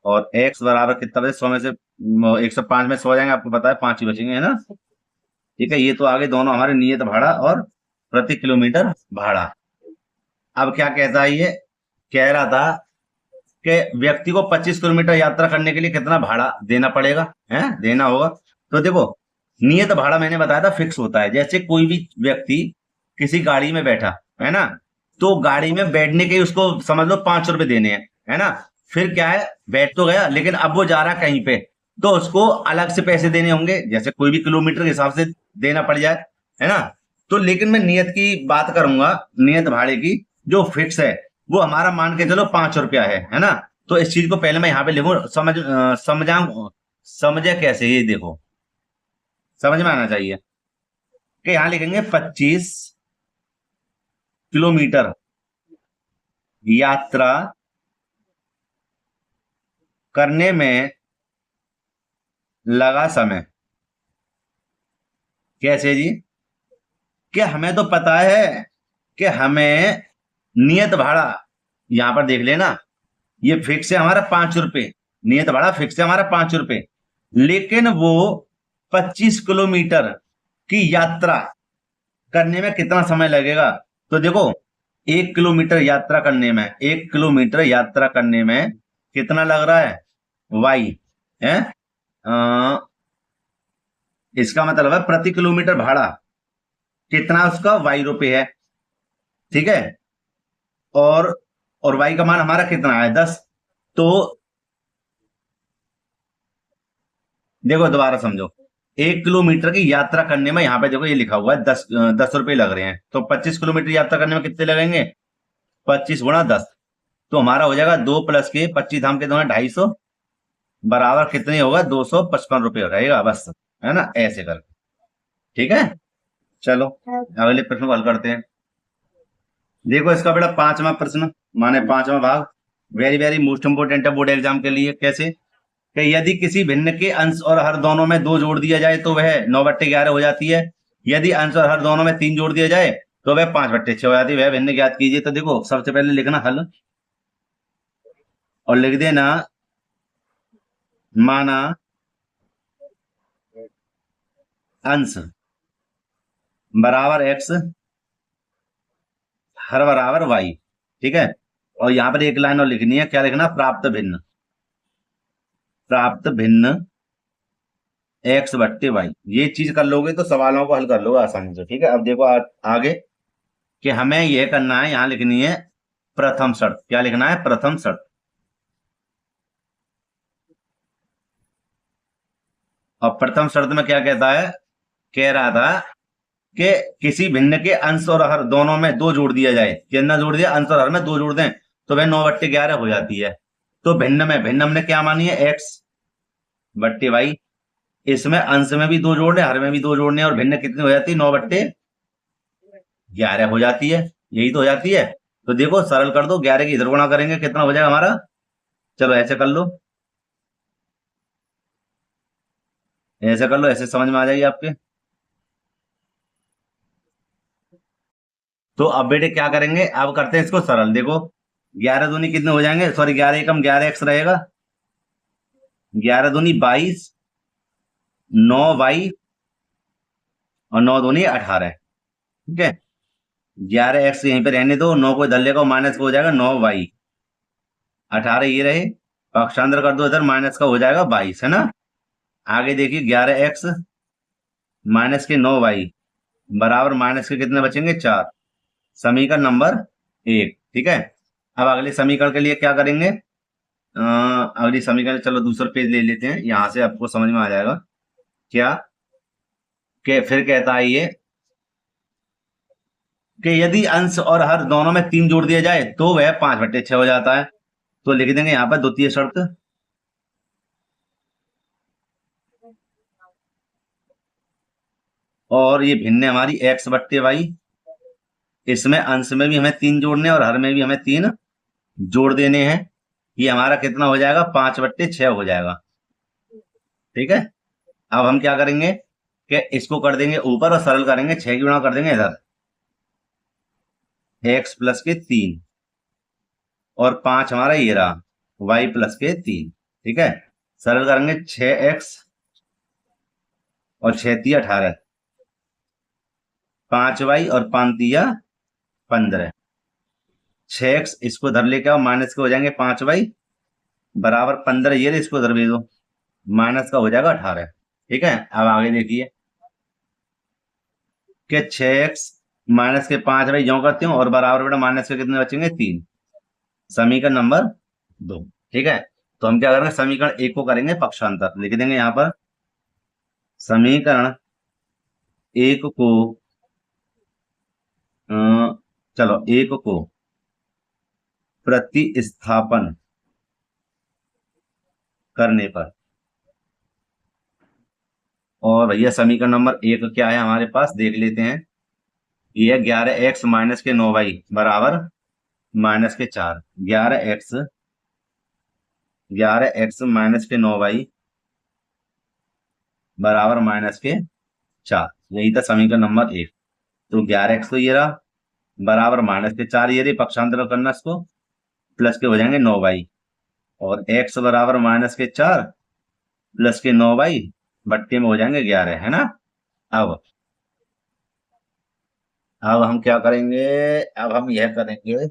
और x बराबर कितना बचे 100 में से 105 में 100 हो जाएंगे, आपको पता है 5 ही बचेंगे, है ना। ठीक है, ये तो आगे दोनों हमारे नियत भाड़ा और प्रति किलोमीटर भाड़ा। अब क्या कहता है, ये कह रहा था कि व्यक्ति को 25 किलोमीटर यात्रा करने के लिए कितना भाड़ा देना पड़ेगा, है देना होगा। तो देखो, नियत भाड़ा मैंने बताया था फिक्स होता है। जैसे कोई भी व्यक्ति किसी गाड़ी में बैठा है ना, तो गाड़ी में बैठने के उसको समझ लो 5 रुपए देने हैं, है ना। फिर क्या है, बैठ तो गया लेकिन अब वो जा रहा कहीं पे, तो उसको अलग से पैसे देने होंगे, जैसे कोई भी किलोमीटर के हिसाब से देना पड़ जाए, है ना। तो लेकिन मैं नियत की बात करूंगा, नियत भाड़े की जो फिक्स है वो हमारा मान के चलो 5 रुपया है ना। तो इस चीज को पहले मैं यहाँ पे लिखूं, समझे कैसे, ये देखो समझ में आना चाहिए कि यहां लिखेंगे 25 किलोमीटर यात्रा करने में लगा समय। कैसे जी, कि हमें तो पता है कि हमें नियत भाड़ा, यहां पर देख लेना, ये फिक्स है हमारा 5 रुपए, नियत भाड़ा फिक्स है हमारा 5 रुपए, लेकिन वो 25 किलोमीटर की यात्रा करने में कितना समय लगेगा। तो देखो, 1 किलोमीटर यात्रा करने में, 1 किलोमीटर यात्रा करने में कितना लग रहा है, वाई है, इसका मतलब है प्रति किलोमीटर भाड़ा कितना, उसका वाई रुपए है। ठीक है, और वाई का मान हमारा कितना है 10। तो देखो दोबारा समझो, 1 किलोमीटर की यात्रा करने में यहाँ पे देखो ये लिखा हुआ है 10 रुपए लग रहे हैं, तो 25 किलोमीटर यात्रा करने में कितने लगेंगे, 25 गुणा 10, तो हमारा हो जाएगा 2 प्लस के 25 धाम के 250 बराबर कितने होगा 255 रुपये रहेगा, बस, है ना, ऐसे करके। ठीक है, चलो अगले प्रश्न को हल करते हैं। देखो इसका बेटा 5वां प्रश्न माने 5वां भाग, वेरी वेरी मोस्ट इंपोर्टेंट है बोर्ड एग्जाम के लिए। कैसे कि यदि किसी भिन्न के अंश और हर दोनों में 2 जोड़ दिया जाए तो वह 9/11 हो जाती है। यदि अंश और हर दोनों में 3 जोड़ दिया जाए तो वह 5/6 हो जाती है। वह भिन्न ज्ञात कीजिए। तो देखो सबसे पहले लिखना हल और लिख देना माना अंश बराबर x हर बराबर y। ठीक है, और यहां पर एक लाइन और लिखनी है, क्या लिखना, प्राप्त भिन्न, प्राप्त भिन्न x/y। ये चीज कर लोगे तो सवालों को हल कर लोगे आसानी से। ठीक है, अब देखो आगे कि हमें यह करना है, यहां लिखनी है प्रथम शर्त। क्या लिखना है, प्रथम शर्त। और प्रथम शर्त में क्या कहता है, कह रहा था कि किसी भिन्न के अंश और हर दोनों में 2 जोड़ दिया जाए। कितना जोड़ दिया, अंश और हर में 2 जोड़ दें तो वह 9/11 हो जाती है। तो भिन्न में, भिन्न हमने क्या मानी है, x/y। इसमें अंश में भी 2 जोड़ने, हर में भी 2 जोड़ने, और भिन्न कितनी हो जाती है, 9/11 हो जाती है। यही तो हो जाती है। तो देखो सरल कर दो, 11 की इधर गुणा करेंगे कितना हो जाएगा हमारा, चलो ऐसे कर लो, ऐसे कर लो, ऐसे समझ में आ जाएगी आपके। तो अब बेटे क्या करेंगे, अब करते हैं इसको सरल। देखो 11 दूनी कितने हो जाएंगे, सॉरी 11 एकम 11x रहेगा, 11 दूनी 22 9y और 9 दूनी 18, ठीक है। 11x यहीं पे रहने दो, 9 को इधर लेकर माइनस का हो जाएगा 9y, 18 ये रहे, पक्षांतर कर दो इधर, माइनस का हो जाएगा 22, है ना। आगे देखिए 11x माइनस के 9y बराबर माइनस के कितने बचेंगे 4, समीकरण नंबर 1, ठीक है। अब अगले समीकरण के लिए क्या करेंगे, अगली समीकरण, चलो दूसरा पेज ले लेते हैं, यहां से आपको समझ में आ जाएगा क्या। कि फिर कहता है ये कि यदि अंश और हर दोनों में 3 जोड़ दिया जाए तो वह 5/6 हो जाता है। तो लिख देंगे यहाँ पर द्वितीय शर्त, और ये भिन्न है हमारी x/y, इसमें अंश में भी हमें 3 जोड़ने और हर में भी हमें 3 जोड़ देने हैं। ये हमारा कितना हो जाएगा, 5/6 हो जाएगा, ठीक है। अब हम क्या करेंगे कि इसको कर देंगे ऊपर और सरल करेंगे, 6 की गुणा कर देंगे इधर, x प्लस के 3 और 5 हमारा ये रहा, y प्लस के 3, ठीक है। सरल करेंगे 6x और 6 × 18, 5y और 5 × 15, 6x इसको धर लेके आओ, माइनस के हो जाएंगे 5y बराबर 15, ये इसको धर दे दो, माइनस का हो जाएगा 18, ठीक है। अब आगे देखिए कि 6x माइनस के 5y ज्यों करते हो और बराबर बेटा माइनस के कितने बचेंगे 3, समीकरण नंबर 2, ठीक है। तो हम क्या करेंगे, समीकरण 1 को करेंगे पक्षांतर, लिख देंगे यहां पर समीकरण 1 को चलो 1 को प्रतिस्थापन करने पर, और भैया समीकरण नंबर 1 क्या है हमारे पास देख लेते हैं। ये 11x माइनस के 9y बराबर माइनस के 4, 11x माइनस के 9y बराबर माइनस के 4, यही था समीकरण नंबर 1। तो 11x तो ये रहा बराबर माइनस के 4, ये रही, पक्षांतर करना इसको, प्लस के हो जाएंगे 9y, और x बराबर माइनस के 4 प्लस के 9y बट्टे में हो जाएंगे 11, है ना। अब हम क्या करेंगे, अब हम यह करेंगे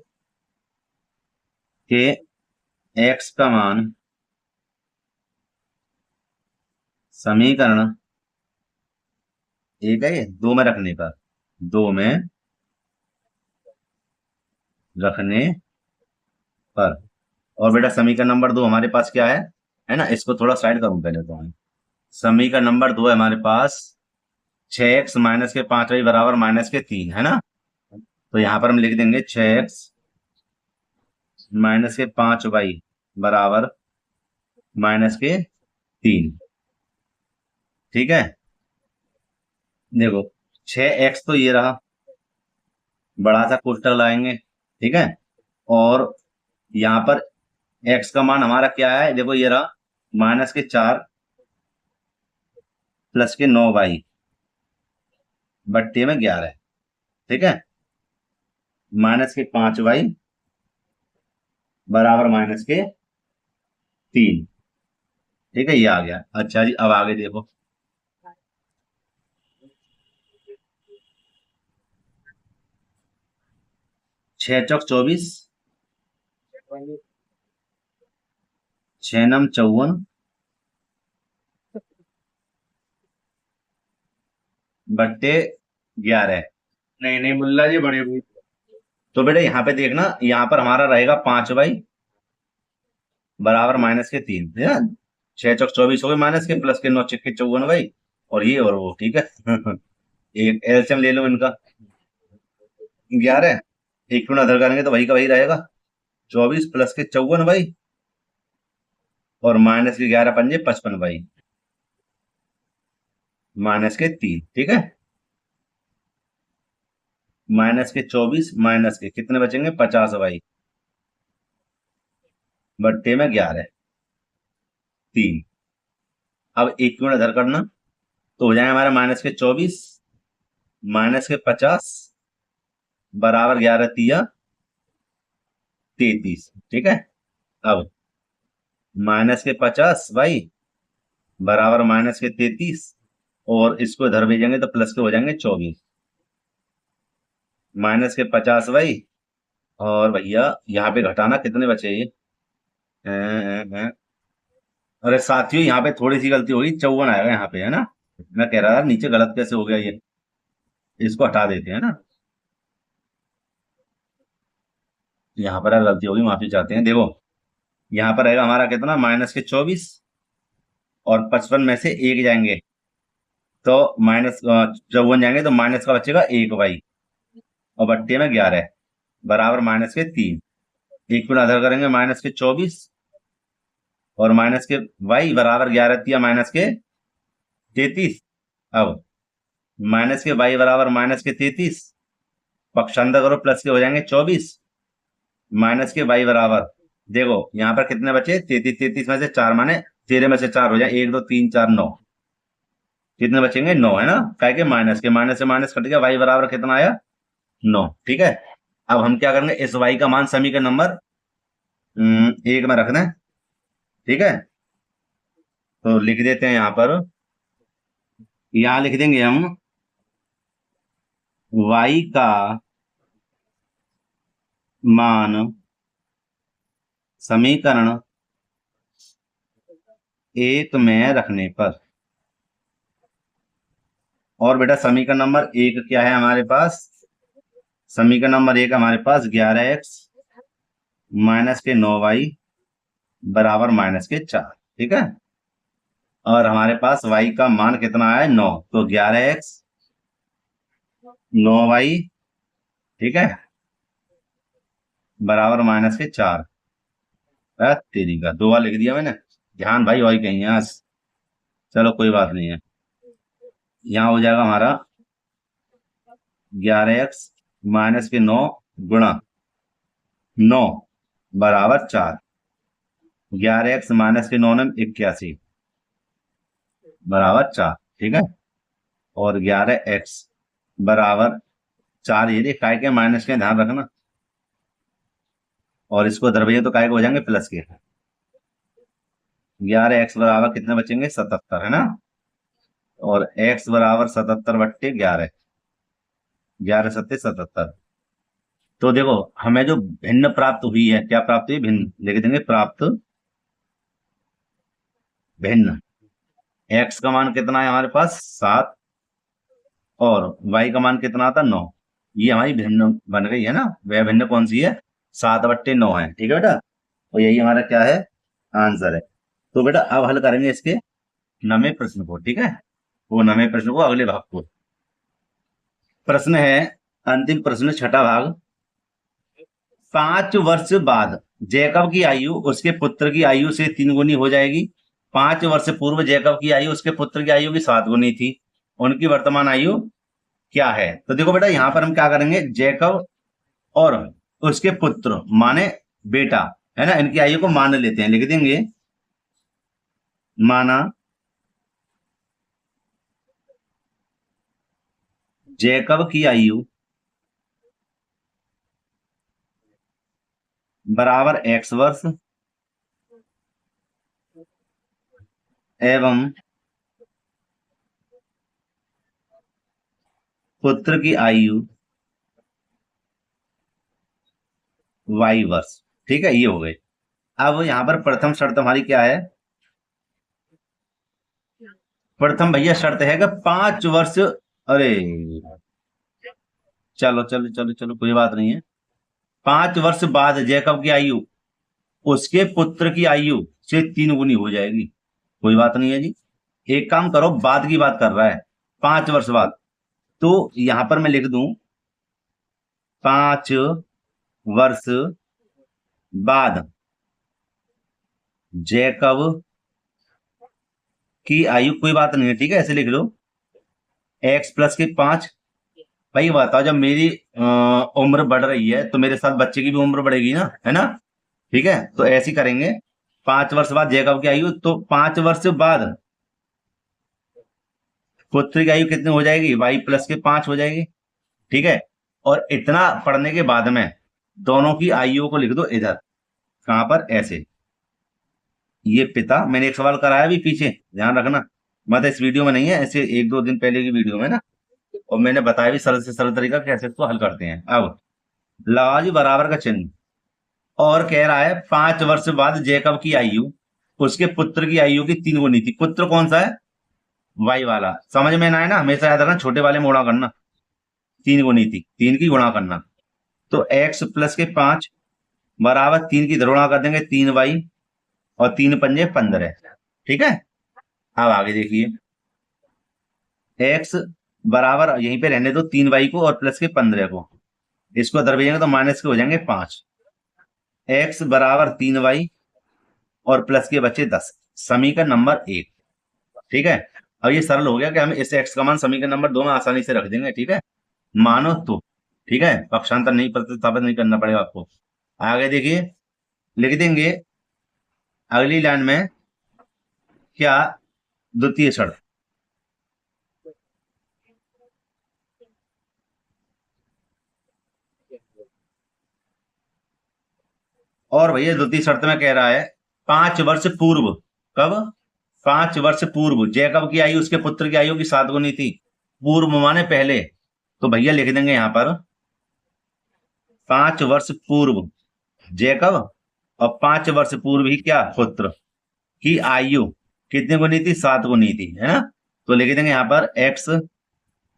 कि x का मान समीकरण 1 है 2 में रखने पर, 2 में रखने पर, और बेटा समीकरण नंबर 2 हमारे पास क्या है ना, इसको थोड़ा साइड करूं पहले तो हम। समीकरण नंबर 2 है हमारे पास 6x माइनस के 5y बराबर माइनस के 3, है ना। तो यहां पर हम लिख देंगे 6x माइनस के 5y बराबर माइनस के 3, ठीक है। देखो 6x तो ये रहा, बड़ा सा कोष्टक लगाएंगे, ठीक है। और यहाँ पर x का मान हमारा क्या है, देखो ये रहा माइनस के 4 प्लस के 9y बट्टे में 11, ठीक है। माइनस के 5y बराबर माइनस के 3, ठीक है, ये आ गया। अच्छा जी, अब आगे देखो 6 चौक 24, 6 नम 54 बट्टे 11। नहीं नहीं मुल्ला जी, बड़े भूत। तो बेटा यहाँ पे देखना, यहाँ पर हमारा रहेगा 5y बराबर माइनस के 3, है ना। 6 चौक 24 हो गए माइनस के, प्लस के 9 छक्के 54y, और ये और वो, ठीक है। एक एलसीएम ले लो इनका, 11, एक गुना अदर करेंगे तो वही का वही रहेगा, 24 प्लस के 54y और माइनस के 11 पंजे 55y माइनस के 3, ठीक है। माइनस के 24 माइनस के कितने बचेंगे 50y बट्टे में 11, 3। अब एक गुना अदर करना तो हो जाएगा हमारा माइनस के 24 माइनस के 50 बराबर 11 तिया 33, ठीक है। अब माइनस के 50y बराबर माइनस के 33, और इसको इधर भेजेंगे तो प्लस के हो जाएंगे 24, माइनस के 50y, और भैया यहाँ पे घटाना कितने बचे ये? अरे साथियों, यहाँ पे थोड़ी सी गलती होगी, 54 आएगा यहाँ पे, है ना। मैं कह रहा था नीचे गलत कैसे हो गया ये, इसको हटा देते हैं ना, यहाँ पर गलती होगी, माफी चाहते हैं। देखो यहाँ पर रहेगा हमारा कितना, माइनस के 24, और 55 में से 1 जाएंगे तो माइनस 54 जाएंगे तो माइनस का बचेगा 1y, और बट्टे में 11 बराबर माइनस के 3। एक को अदर करेंगे माइनस के 24 और माइनस के y बराबर 11 तिया माइनस के 33। अब माइनस के y बराबर माइनस के 33, पक्षांतर करो, प्लस के हो जाएंगे 24, माइनस के y बराबर, देखो यहाँ पर कितने बचे, 33, 33 में से 4 माने 13 में से 4 हो जाए, 1 2 3 4 9, कितने बचेंगे 9, है ना। क्या के माइनस से माइनस कट गया, y बराबर कितना आया 9। ठीक है, अब हम क्या करेंगे, इस y का मान समीकरण नंबर 1 में रखना है। ठीक है, तो लिख देते हैं यहाँ पर, यहाँ लिख देंगे हम y का मान समीकरण 1 में रखने पर, और बेटा समीकरण नंबर 1 क्या है हमारे पास, समीकरण नंबर 1 हमारे पास 11x माइनस के 9y बराबर माइनस के 4। ठीक है, और हमारे पास y का मान कितना है 9, तो 11x 9y, ठीक है, बराबर माइनस के 4। तेरी का 2 बार लिख दिया मैंने, ध्यान भाई वही कहीं है, चलो कोई बात नहीं है। यहाँ हो जाएगा हमारा 11x माइनस के 9 गुणा 9 बराबर 4, 11x माइनस के 9 में 81 बराबर 4। ठीक है, और 11x बराबर 4, ये काय के माइनस के ध्यान रखना, और इसको दरभैया तो काय के हो जाएंगे प्लस के। 11x बराबर कितने बचेंगे 77, है ना, और x बराबर 77 बट्टे 11, 11 सत्ते 77। तो देखो हमें जो भिन्न प्राप्त हुई है, क्या प्राप्त हुई, भिन्न लिख देंगे, प्राप्त भिन्न। x का मान कितना है हमारे पास 7, और y का मान कितना आता 9, ये हमारी भिन्न बन गई है ना। वह भिन्न कौन सी है, 7 बट्टे 9 है। ठीक है बेटा, तो यही हमारा क्या है, आंसर है। तो बेटा अब हल करेंगे इसके 9वें प्रश्न को। ठीक है, वो 9वें प्रश्न को, अगले भाग को। प्रश्न है अंतिम प्रश्न, छठा भाग। 5 वर्ष बाद जैकब की आयु उसके पुत्र की आयु से 3 गुनी हो जाएगी। 5 वर्ष पूर्व जैकब की आयु उसके पुत्र की आयु की 7 गुनी थी, उनकी वर्तमान आयु क्या है। तो देखो बेटा यहाँ पर हम क्या करेंगे, जैकब और उसके पुत्र माने बेटा, है ना, इनकी आयु को मान लेते हैं, लिख देंगे माना जैकब की आयु बराबर x वर्ष एवं पुत्र की आयु y वर्ष। ठीक है, ये हो गए। अब यहाँ पर प्रथम शर्त हमारी क्या है, प्रथम भैया शर्त है कि 5 वर्ष, अरे चलो चलो चलो चलो कोई बात नहीं है, 5 वर्ष बाद जैकब की आयु उसके पुत्र की आयु से 3 गुनी हो जाएगी। कोई बात नहीं है जी, एक काम करो, बाद की बात कर रहा है, 5 वर्ष बाद, तो यहां पर मैं लिख दूं 5 वर्ष बाद जैकब की आयु, कोई बात नहीं है, ठीक है, ऐसे लिख लो x प्लस के 5। भाई बताओ, जब मेरी उम्र बढ़ रही है तो मेरे साथ बच्चे की भी उम्र बढ़ेगी ना, है ना। ठीक है, तो ऐसे ही करेंगे, 5 वर्ष बाद जैकब की आयु, तो 5 वर्ष बाद पुत्र की आयु कितनी हो जाएगी, y प्लस के 5 हो जाएगी। ठीक है, और इतना पढ़ने के बाद में दोनों की आयु को लिख दो इधर, कहां पर, ऐसे, ये पिता, मैंने एक सवाल कराया भी पीछे, ध्यान रखना, मतलब इस वीडियो में नहीं है, ऐसे 1-2 दिन पहले की वीडियो में ना, और मैंने बताया भी सरल से सरल तरीका कैसे इसको हल करते हैं। अब लगाओ जी बराबर का चिन्ह, और कह रहा है 5 वर्ष बाद जैकब की आयु उसके पुत्र की आयु की 3 गुनी थी। पुत्र कौन सा है? वाई वाला। समझ में ना आए ना, हमेशा याद रखना छोटे वाले में गुणा करना। 3 गुनी थी, 3 की गुणा करना। तो x प्लस के 5 बराबर 3 की इधर गुणा कर देंगे 3y, और 3 पंजे 15। ठीक है, अब आगे देखिए, x बराबर यहीं पे रहने दो 3y को और प्लस के 15 को, इसको इधर भेजेंगे तो माइनस के हो जाएंगे 5। x बराबर 3y और प्लस के बचे 10। समीकरण नंबर 1। ठीक है, अब ये सरल हो गया कि हम इस x का मान समीकरण नंबर 2 में आसानी से रख देंगे। ठीक है, मानो तो ठीक है, पक्षांतर नहीं प्रतिस्थापित नहीं करना पड़ेगा आपको। आगे देखिए, लिख देंगे अगली लाइन में क्या, द्वितीय शर्त। और भैया द्वितीय शर्त में कह रहा है 5 वर्ष पूर्व, कब? 5 वर्ष पूर्व जैकब की आयु उसके पुत्र की आयु की 7 गुनी थी। पूर्व माने पहले, तो भैया लिख देंगे यहां पर 5 वर्ष पूर्व जैकब, और 5 वर्ष पूर्व ही क्या, पुत्र की आयु कितनी गुनी थी? 7 गुनी थी, है ना। तो लिख देंगे यहां पर x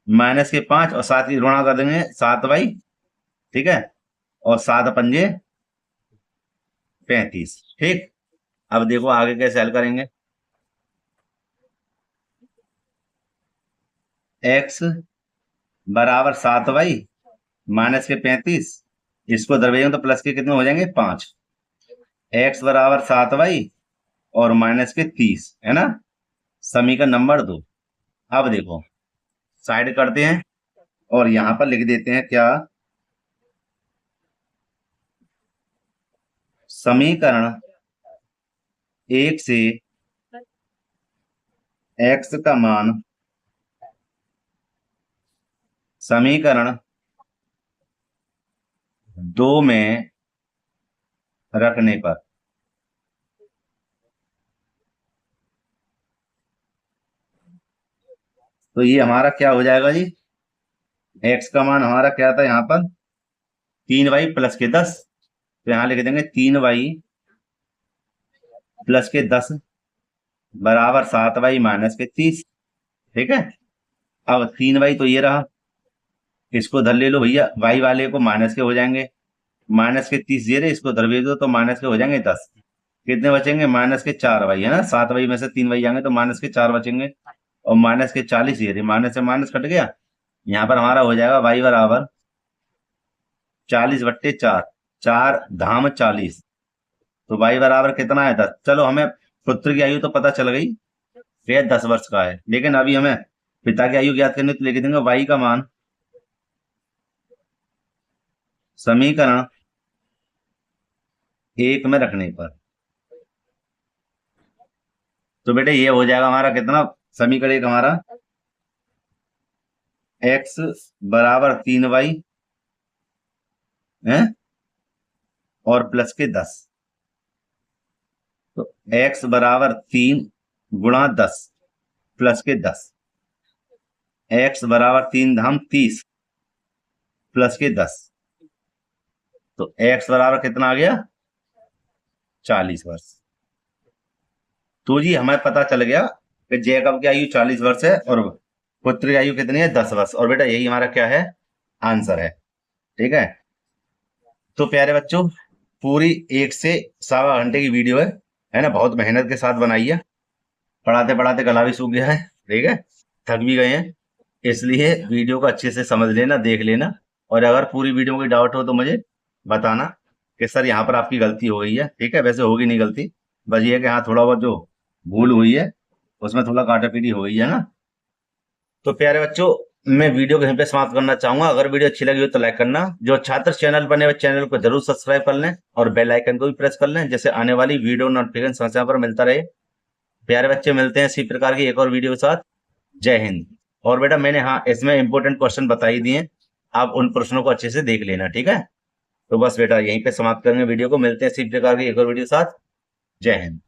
माइनस के 5 और 7 की गुणा कर देंगे 7y। ठीक है, और 7 पंजे 35। ठीक, अब देखो आगे कैसे हल करेंगे। x बराबर 7y माइनस के 35, इसको दरवेजेंगे तो प्लस के कितने हो जाएंगे? 5। x बराबर 7y और माइनस के 30, है ना। समीकरण नंबर 2। अब देखो साइड करते हैं और यहां पर लिख देते हैं क्या, समीकरण 1 से x का मान समीकरण 2 में रखने पर तो ये हमारा क्या हो जाएगा जी, x का मान हमारा क्या था यहाँ पर 3y प्लस के 10, तो यहां लिख देंगे 3y प्लस के 10 बराबर 7y माइनस के 30। ठीक है, अब 3y तो ये रहा, इसको धर ले लो भैया, y वाले को माइनस के हो जाएंगे, माइनस के 30 ये रहे, इसको धर भेज दो तो माइनस के हो जाएंगे 10। कितने बचेंगे? माइनस के 4y, है ना। 7y में से 3y जाएंगे तो माइनस के 4 बचेंगे, और माइनस के 40 ये रहे, माइनस से माइनस कट गया। यहाँ पर हमारा हो जाएगा y बराबर 40/4, 4 धाम 40, तो y बराबर कितना है? 10। चलो हमें पुत्र की आयु तो पता चल गई, वह 10 वर्ष का है, लेकिन अभी हमें पिता की आयु ज्ञात करनी, तो लिख देंगे y का मान समीकरण 1 में रखने पर। तो बेटे ये हो जाएगा हमारा कितना, समीकरण 1 हमारा x बराबर 3y है और प्लस के 10, तो x बराबर 3 गुणा 10 प्लस के 10, x बराबर 3 धाम 30 प्लस के 10, तो x बराबर कितना आ गया? 40 वर्ष। तो जी हमें पता चल गया कि जैकब की आयु 40 वर्ष है और पुत्र की आयु कितनी है? 10 वर्ष। और बेटा यही हमारा क्या है? आंसर है। ठीक है, तो प्यारे बच्चों पूरी 1 से 1.25 घंटे की वीडियो है ना, बहुत मेहनत के साथ बनाई है, पढ़ाते पढ़ाते गला भी सूख गया है। ठीक है, थक भी गए हैं, इसलिए वीडियो को अच्छे से समझ लेना, देख लेना, और अगर पूरी वीडियो में कोई डाउट हो तो मुझे बताना कि सर यहाँ पर आपकी गलती हो गई है। ठीक है, वैसे होगी नहीं गलती, बस ये है कि हाँ थोड़ा बहुत जो भूल हुई है उसमें थोड़ा काटा पीटी हो गई है ना। तो प्यारे बच्चों मैं वीडियो को यहीं पे समाप्त करना चाहूंगा। अगर वीडियो अच्छी लगी हो तो लाइक करना, जो छात्र चैनल बने हुए चैनल को जरूर सब्सक्राइब कर लें और बेल आइकन को भी प्रेस कर लें, जैसे आने वाली वीडियो नोटिफिकेशन समय पर मिलता रहे। प्यारे बच्चे मिलते हैं इसी प्रकार की एक और वीडियो के साथ। जय हिंद। और बेटा मैंने हाँ इसमें इंपॉर्टेंट क्वेश्चन बता ही दिए, आप उन प्रश्नों को अच्छे से देख लेना। ठीक है, तो बस बेटा यहीं पे समाप्त करेंगे वीडियो को, मिलते हैं इसी प्रकार की एक और वीडियो के साथ। जय हिंद।